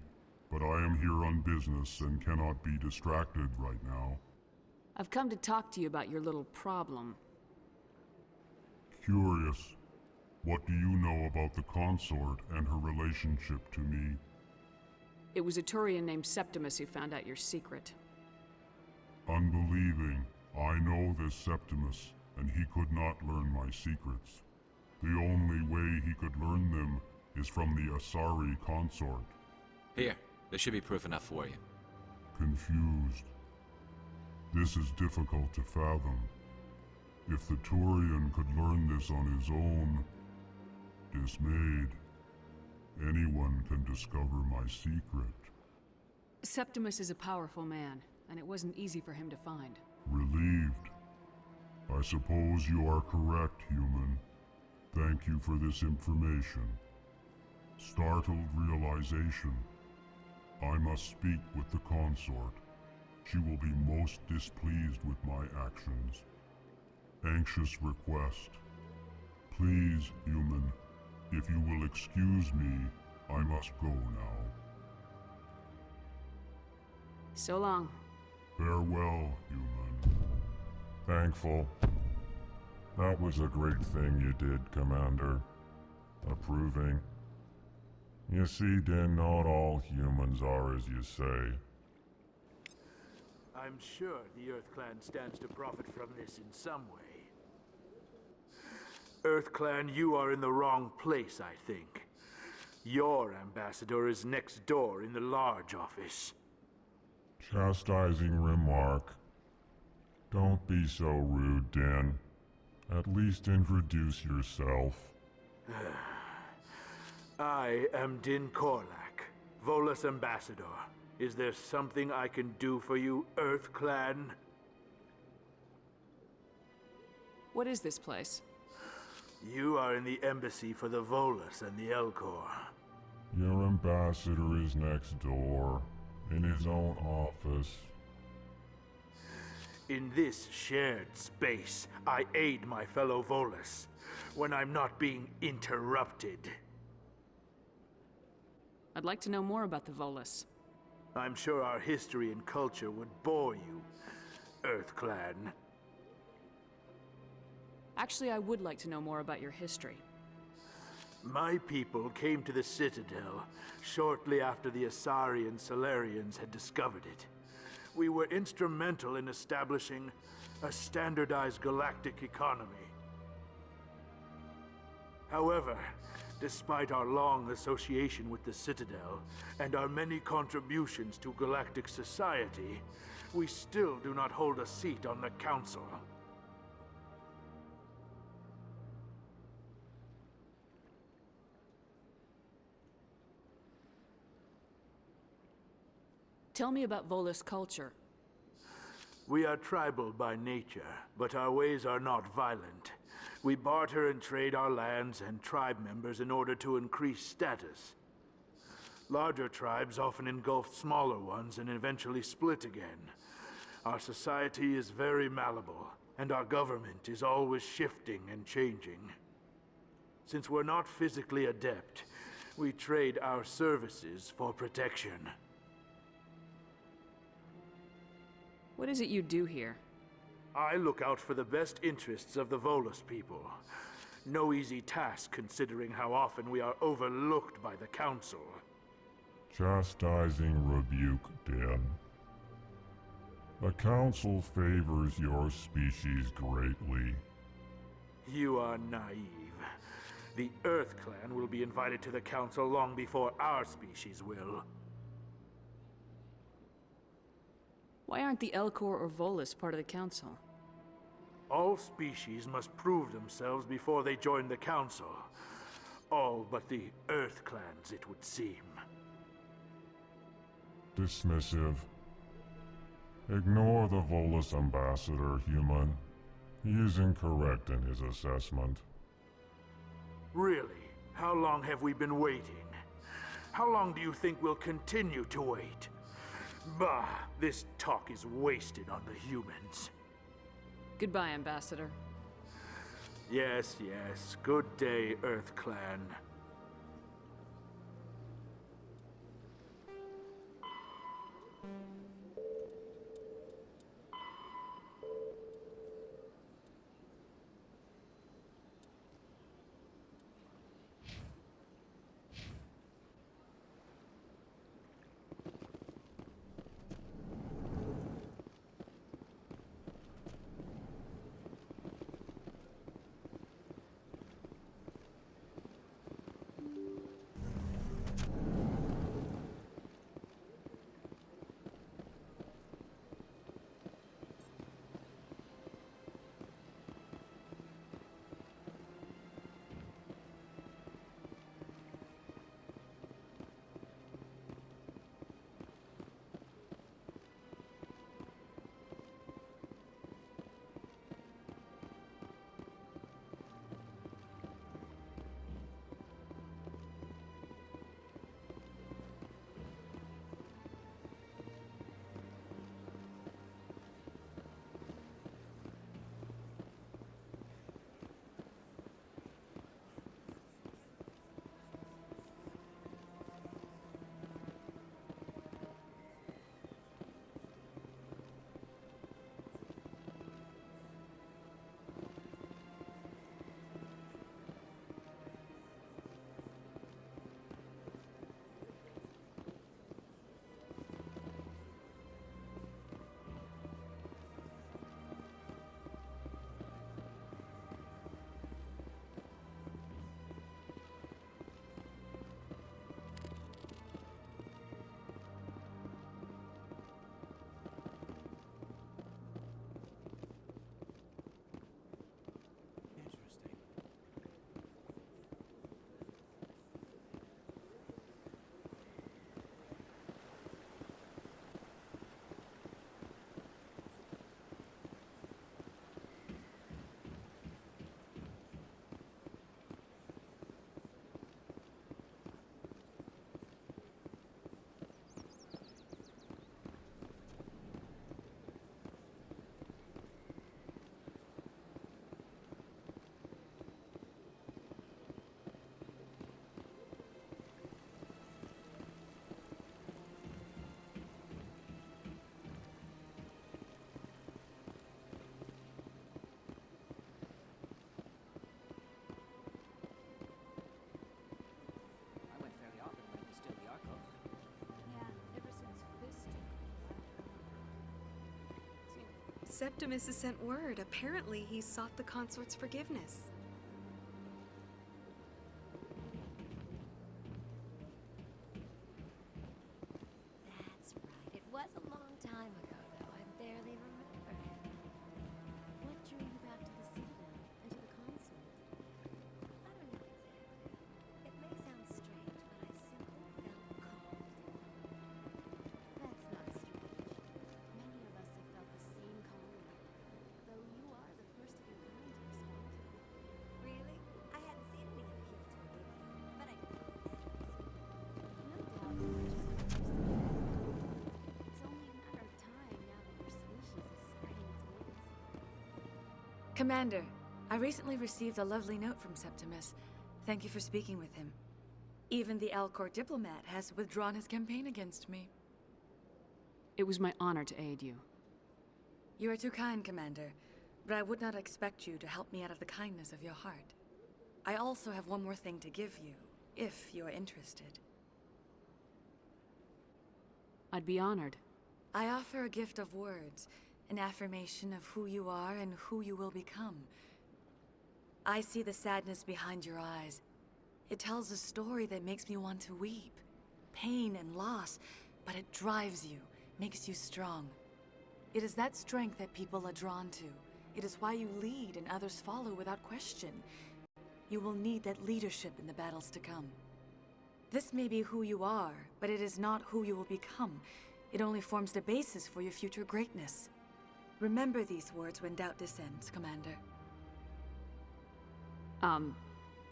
but I am here on business and cannot be distracted right now. I've come to talk to you about your little problem. Curious. What do you know about the consort and her relationship to me? It was a Turian named Septimus who found out your secret. Unbelieving. I know this Septimus, and he could not learn my secrets. The only way he could learn them is from the Asari consort. Here, there should be proof enough for you. Confused. This is difficult to fathom. If the Turian could learn this on his own, dismayed, anyone can discover my secret. Septimus is a powerful man, and it wasn't easy for him to find. Relieved. I suppose you are correct, human. Thank you for this information. Startled realization. I must speak with the consort. She will be most displeased with my actions. Anxious request. Please, human, if you will excuse me, I must go now. So long. Farewell, human. Thankful. That was a great thing you did, Commander. Approving. You see, Din, not all humans are as you say. I'm sure the Earth Clan stands to profit from this in some way. Earth Clan, you are in the wrong place, I think. Your ambassador is next door in the large office. Chastising remark. Don't be so rude, Din. At least introduce yourself. I am Din Korlak, Volus ambassador. Is there something I can do for you, Earth Clan? What is this place? You are in the embassy for the Volus and the Elcor. Your ambassador is next door, in his own office. In this shared space, I aid my fellow Volus when I'm not being interrupted. I'd like to know more about the Volus. I'm sure our history and culture would bore you, Earth Clan. Actually, I would like to know more about your history. My people came to the Citadel shortly after the Asari and Solarians had discovered it. We were instrumental in establishing a standardized galactic economy. However, despite our long association with the Citadel and our many contributions to galactic society, we still do not hold a seat on the Council. Tell me about Volus culture. We are tribal by nature, but our ways are not violent. We barter and trade our lands and tribe members in order to increase status. Larger tribes often engulf smaller ones and eventually split again. Our society is very malleable, and our government is always shifting and changing. Since we're not physically adept, we trade our services for protection. What is it you do here? I look out for the best interests of the Volus people. No easy task considering how often we are overlooked by the Council. Chastising rebuke, Din. The Council favors your species greatly. You are naive. The Earth Clan will be invited to the Council long before our species will. Why aren't the Elcor or Volus part of the Council? All species must prove themselves before they join the Council. All but the Earth Clans, it would seem. dismissive. Ignore the Volus ambassador, human. He is incorrect in his assessment. Really? How long have we been waiting? How long do you think we'll continue to wait? Bah, this talk is wasted on the humans. Goodbye, Ambassador. Yes, yes. Good day, Earth Clan. Septimus has sent word. Apparently, he sought the consort's forgiveness. That's right. It was a long time ago, though. I barely remember. What drew you back to the Citadel and to the consort? I don't know exactly. It may sound strange, but I simply felt called. That's not strange. Many of us have felt the same calling, though you are the first of your kind to respond to it. Really? I hadn't seen any other humans working here, but I know it has. No doubt you were just the first. It's only a matter of time now that your species is spreading its wings. Commander, I recently received a lovely note from Septimus. Thank you for speaking with him. Even the Alcor diplomat has withdrawn his campaign against me. It was my honor to aid you. You are too kind, Commander, but I would not expect you to help me out of the kindness of your heart. I also have one more thing to give you, if you are interested. I'd be honored. I offer a gift of words, an affirmation of who you are and who you will become. I see the sadness behind your eyes. It tells a story that makes me want to weep. Pain and loss, but it drives you, makes you strong. It is that strength that people are drawn to. It is why you lead and others follow without question. You will need that leadership in the battles to come. This may be who you are, but it is not who you will become. It only forms the basis for your future greatness. Remember these words when doubt descends, Commander.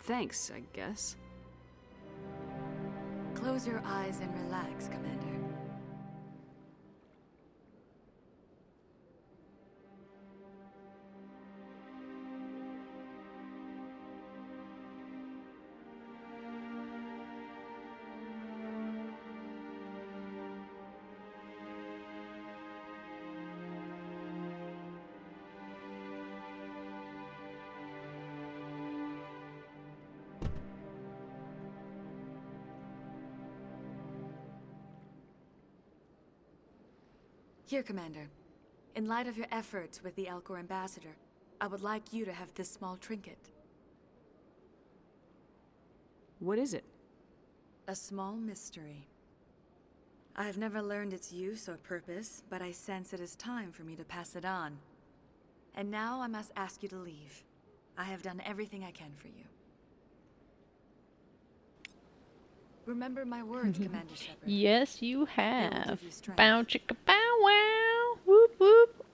Thanks, I guess. Close your eyes and relax, Commander. Here, Commander. In light of your efforts with the Elcor ambassador, I would like you to have this small trinket. What is it? A small mystery. I have never learned its use or purpose, but I sense it is time for me to pass it on. And now I must ask you to leave. I have done everything I can for you. Remember my words, Commander Shepard. Yes, you have. give you strength. Bow chicka bow wow. Whoop whoop.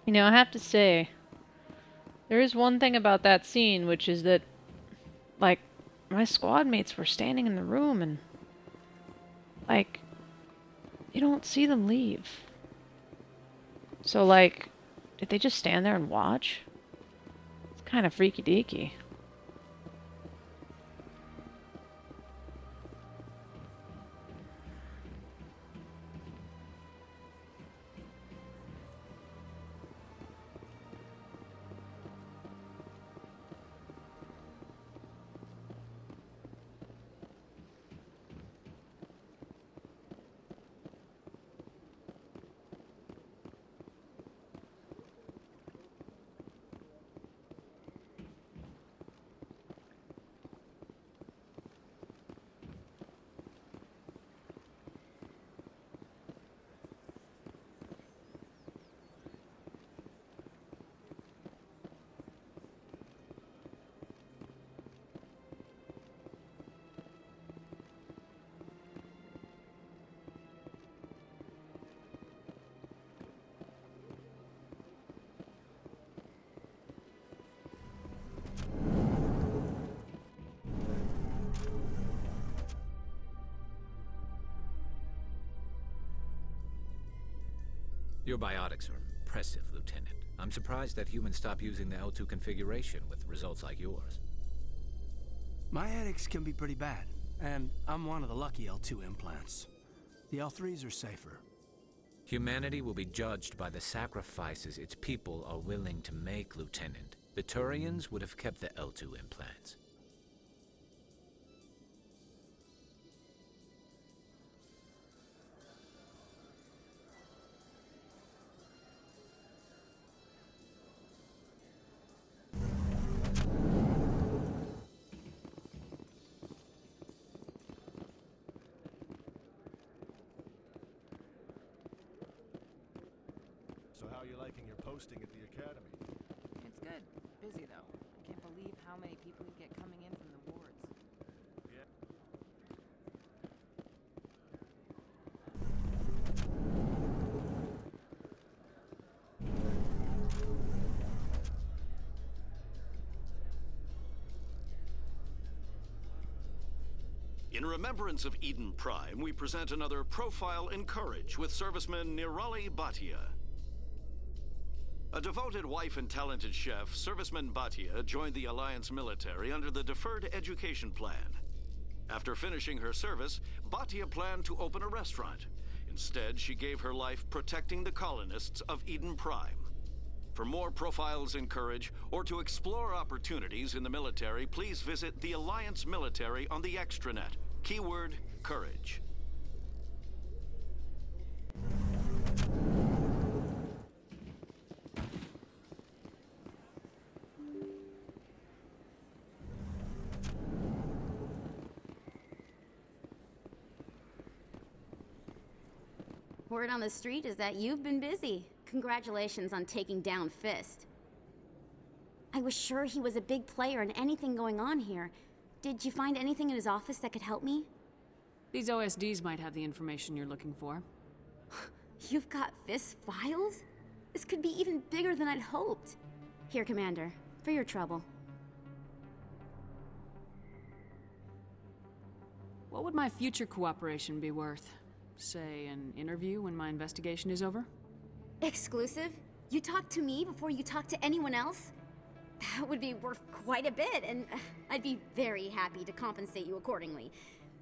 You know, I have to say, there is one thing about that scene, which is that, like, my squad mates were standing in the room and, like, you don't see them leave. So, like, did they just stand there and watch? It's kind of freaky deaky. Your biotics are impressive, Lieutenant. I'm surprised that humans stop using the L2 configuration with results like yours. My edicts can be pretty bad, and I'm one of the lucky L2 implants. The L3s are safer. Humanity will be judged by the sacrifices its people are willing to make, Lieutenant. The Turians would have kept the L2 implants. So how are you liking your posting at the academy? It's good. Busy, though. I can't believe how many people you get coming in from the wards. Yeah. In remembrance of Eden Prime, we present another Profile in Courage with serviceman Nirali Bhatia. A devoted wife and talented chef, Serviceman Bhatia joined the Alliance military under the Deferred Education Plan. After finishing her service, Batia planned to open a restaurant. Instead, she gave her life protecting the colonists of Eden Prime. For more profiles in Courage, or to explore opportunities in the military, please visit the Alliance Military on the extranet. Keyword, Courage. Word on the street is that you've been busy. Congratulations on taking down Fist. I was sure he was a big player in anything going on here. Did you find anything in his office that could help me? These OSDs might have the information you're looking for. You've got Fist's files? This could be even bigger than I'd hoped. Here, Commander, for your trouble. What would my future cooperation be worth? Say, an interview when my investigation is over? Exclusive? You talk to me before you talk to anyone else? That would be worth quite a bit, and I'd be very happy to compensate you accordingly.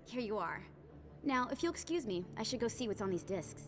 Here you are. Now, if you'll excuse me, I should go see what's on these discs.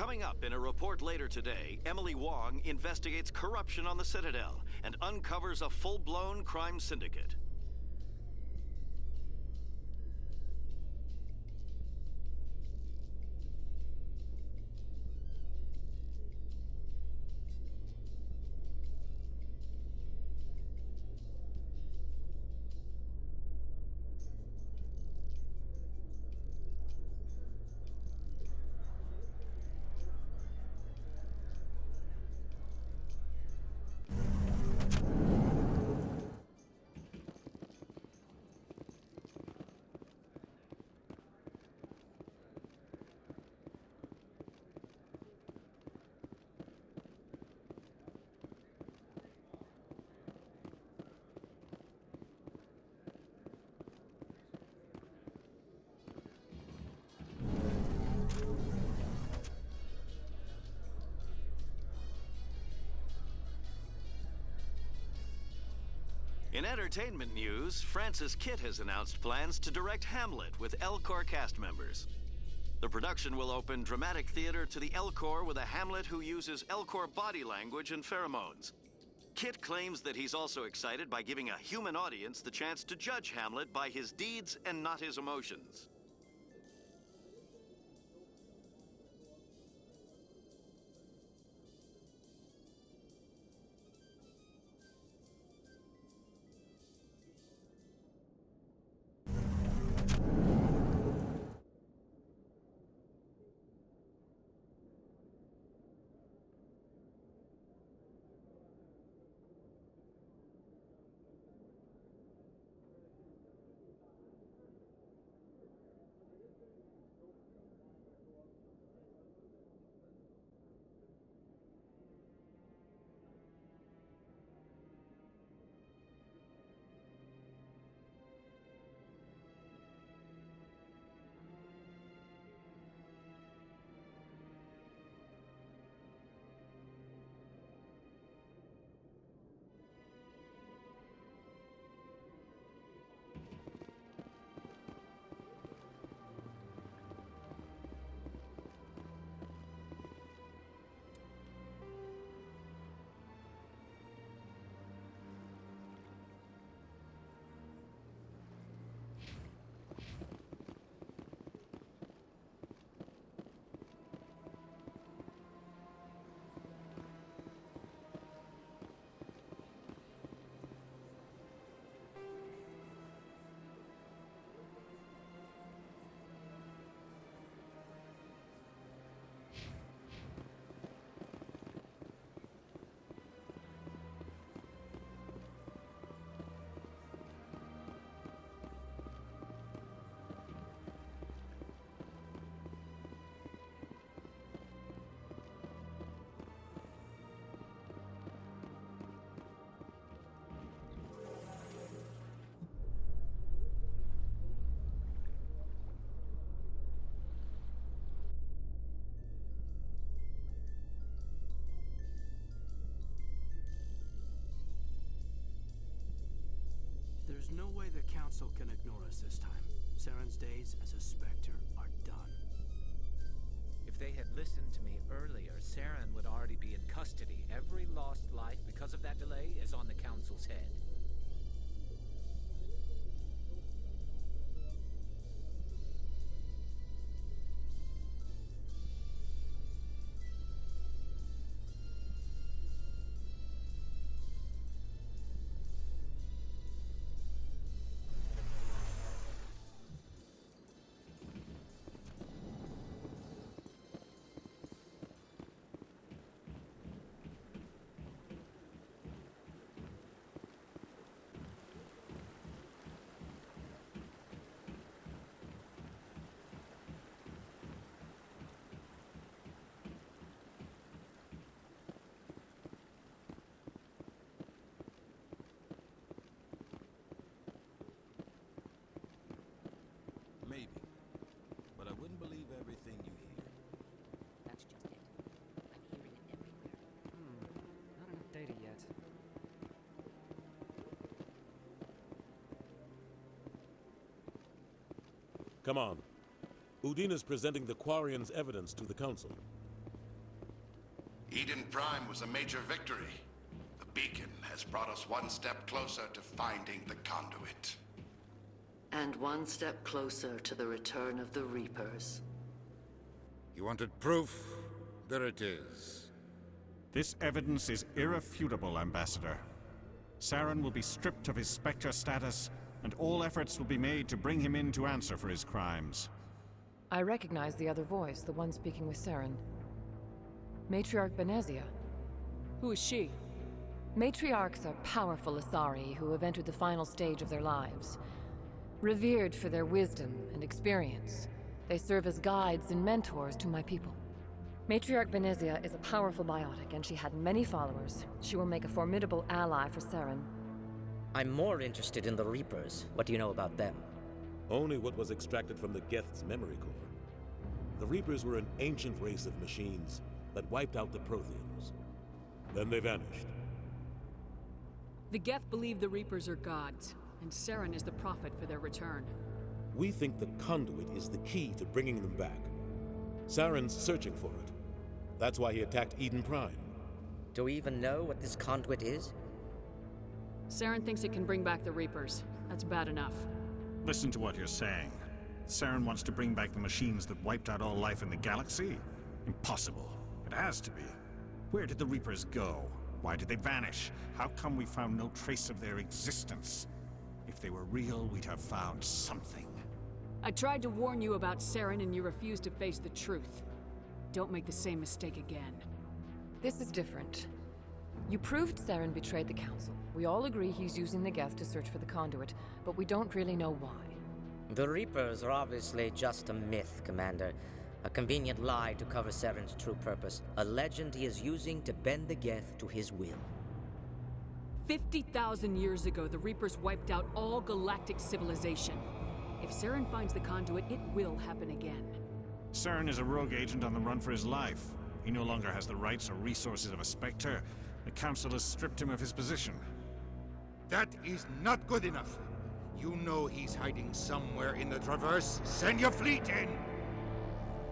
Coming up in a report later today, Emily Wong investigates corruption on the Citadel and uncovers a full-blown crime syndicate. In entertainment news, Francis Kitt has announced plans to direct Hamlet with Elcor cast members. The production will open dramatic theater to the Elcor with a Hamlet who uses Elcor body language and pheromones. Kitt claims that he's also excited by giving a human audience the chance to judge Hamlet by his deeds and not his emotions. There's no way the Council can ignore us this time. Saren's days as a Spectre are done. If they had listened to me earlier, Saren would already be in custody. Every lost life because of that delay is on the Council's head. Maybe. But I wouldn't believe everything you hear. That's just it. I'm hearing it everywhere. Not enough data yet. Come on. Udina's presenting the Quarians' evidence to the Council. Eden Prime was a major victory. The beacon has brought us one step closer to finding the conduit. And one step closer to the return of the Reapers. You wanted proof? There it is. This evidence is irrefutable, Ambassador. Saren will be stripped of his Spectre status, and all efforts will be made to bring him in to answer for his crimes. I recognize the other voice, the one speaking with Saren. Matriarch Benezia. Who is she? Matriarchs are powerful Asari who have entered the final stage of their lives. Revered for their wisdom and experience, they serve as guides and mentors to my people. Matriarch Benezia is a powerful biotic, and she had many followers. She will make a formidable ally for Saren. I'm more interested in the Reapers. What do you know about them? Only what was extracted from the Geth's memory core. The Reapers were an ancient race of machines that wiped out the Protheans. Then they vanished. The Geth believe the Reapers are gods, and Saren is the prophet for their return. We think the conduit is the key to bringing them back. Saren's searching for it. That's why he attacked Eden Prime. Do we even know what this conduit is? Saren thinks it can bring back the Reapers. That's bad enough. Listen to what you're saying. Saren wants to bring back the machines that wiped out all life in the galaxy? Impossible. It has to be. Where did the Reapers go? Why did they vanish? How come we found no trace of their existence? If they were real, we'd have found something. I tried to warn you about Saren and you refused to face the truth. Don't make the same mistake again. This is different. You proved Saren betrayed the Council. We all agree he's using the Geth to search for the conduit, but we don't really know why. The Reapers are obviously just a myth, Commander. A convenient lie to cover Saren's true purpose. A legend he is using to bend the Geth to his will. 50,000 years ago, the Reapers wiped out all galactic civilization. If Saren finds the conduit, it will happen again. Saren is a rogue agent on the run for his life. He no longer has the rights or resources of a Spectre. The Council has stripped him of his position. That is not good enough. You know he's hiding somewhere in the Traverse. Send your fleet in!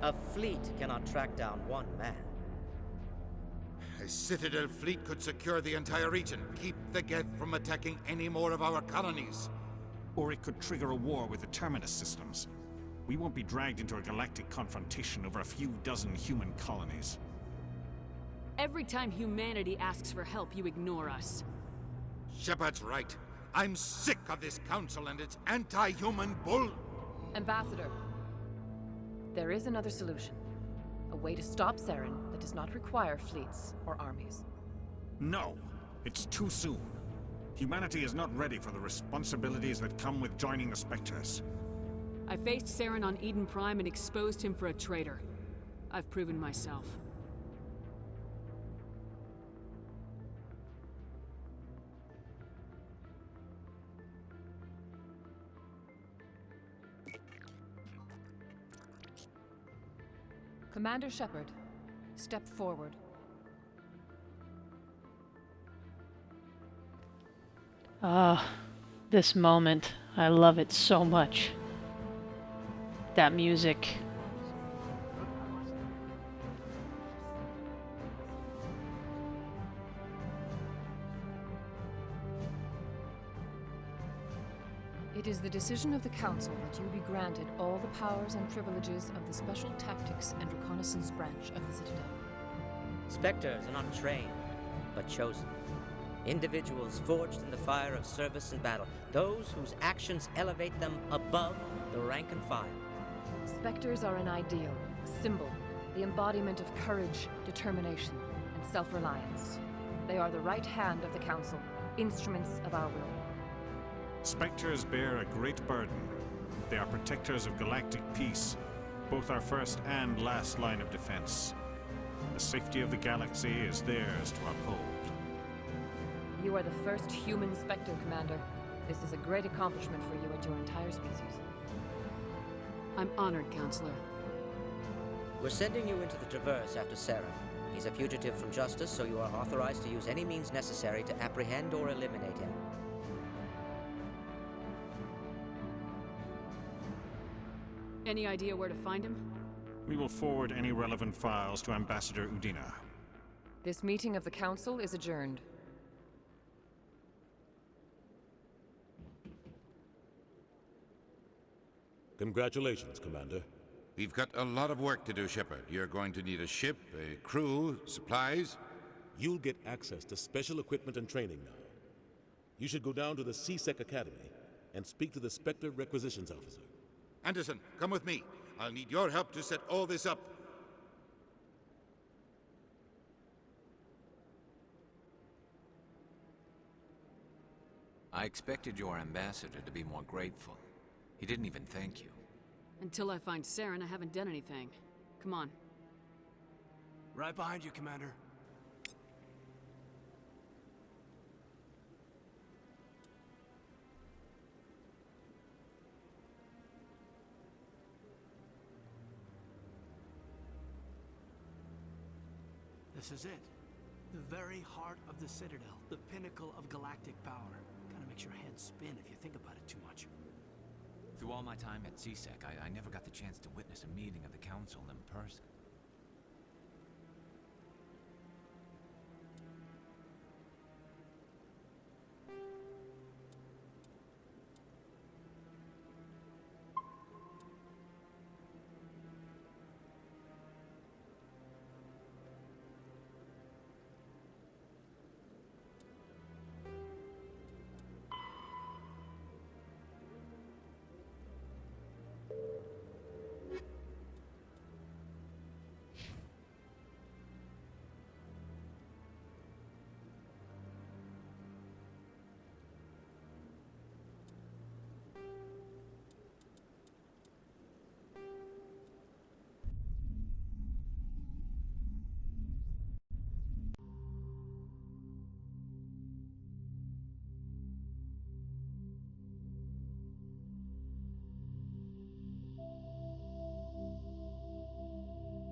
A fleet cannot track down one man. A Citadel fleet could secure the entire region, keep the Geth from attacking any more of our colonies. Or it could trigger a war with the Terminus systems. We won't be dragged into a galactic confrontation over a few dozen human colonies. Every time humanity asks for help, you ignore us. Shepard's right. I'm sick of this council and its anti-human bull. Ambassador, there is another solution. A way to stop Saren that does not require fleets or armies. No, it's too soon. Humanity is not ready for the responsibilities that come with joining the Spectres. I faced Saren on Eden Prime and exposed him for a traitor. I've proven myself. Commander Shepard, step forward. this moment. I love it so much. That music. It is the decision of the Council that you be granted all the powers and privileges of the Special Tactics and Reconnaissance Branch of the Citadel. Spectres are not trained, but chosen. Individuals forged in the fire of service and battle. Those whose actions elevate them above the rank and file. Spectres are an ideal, a symbol, the embodiment of courage, determination, and self-reliance. They are the right hand of the Council, instruments of our will. Spectres bear a great burden. They are protectors of galactic peace, both our first and last line of defense. The safety of the galaxy is theirs to uphold. You are the first human Spectre, Commander. This is a great accomplishment for you and your entire species. I'm honored, Counselor. We're sending you into the Traverse after Saren. He's a fugitive from justice, so you are authorized to use any means necessary to apprehend or eliminate him. Any idea where to find him? We will forward any relevant files to Ambassador Udina. This meeting of the Council is adjourned. Congratulations, Commander. We've got a lot of work to do, Shepard. You're going to need a ship, a crew, supplies. You'll get access to special equipment and training now. You should go down to the C-Sec Academy and speak to the Spectre Requisitions Officer. Anderson, come with me. I'll need your help to set all this up. I expected your ambassador to be more grateful. He didn't even thank you. Until I find Saren, I haven't done anything. Come on. Right behind you, Commander. This is it. The very heart of the Citadel. The pinnacle of galactic power. Kinda makes your head spin if you think about it too much. Through all my time at C-Sec, I never got the chance to witness a meeting of the Council in person.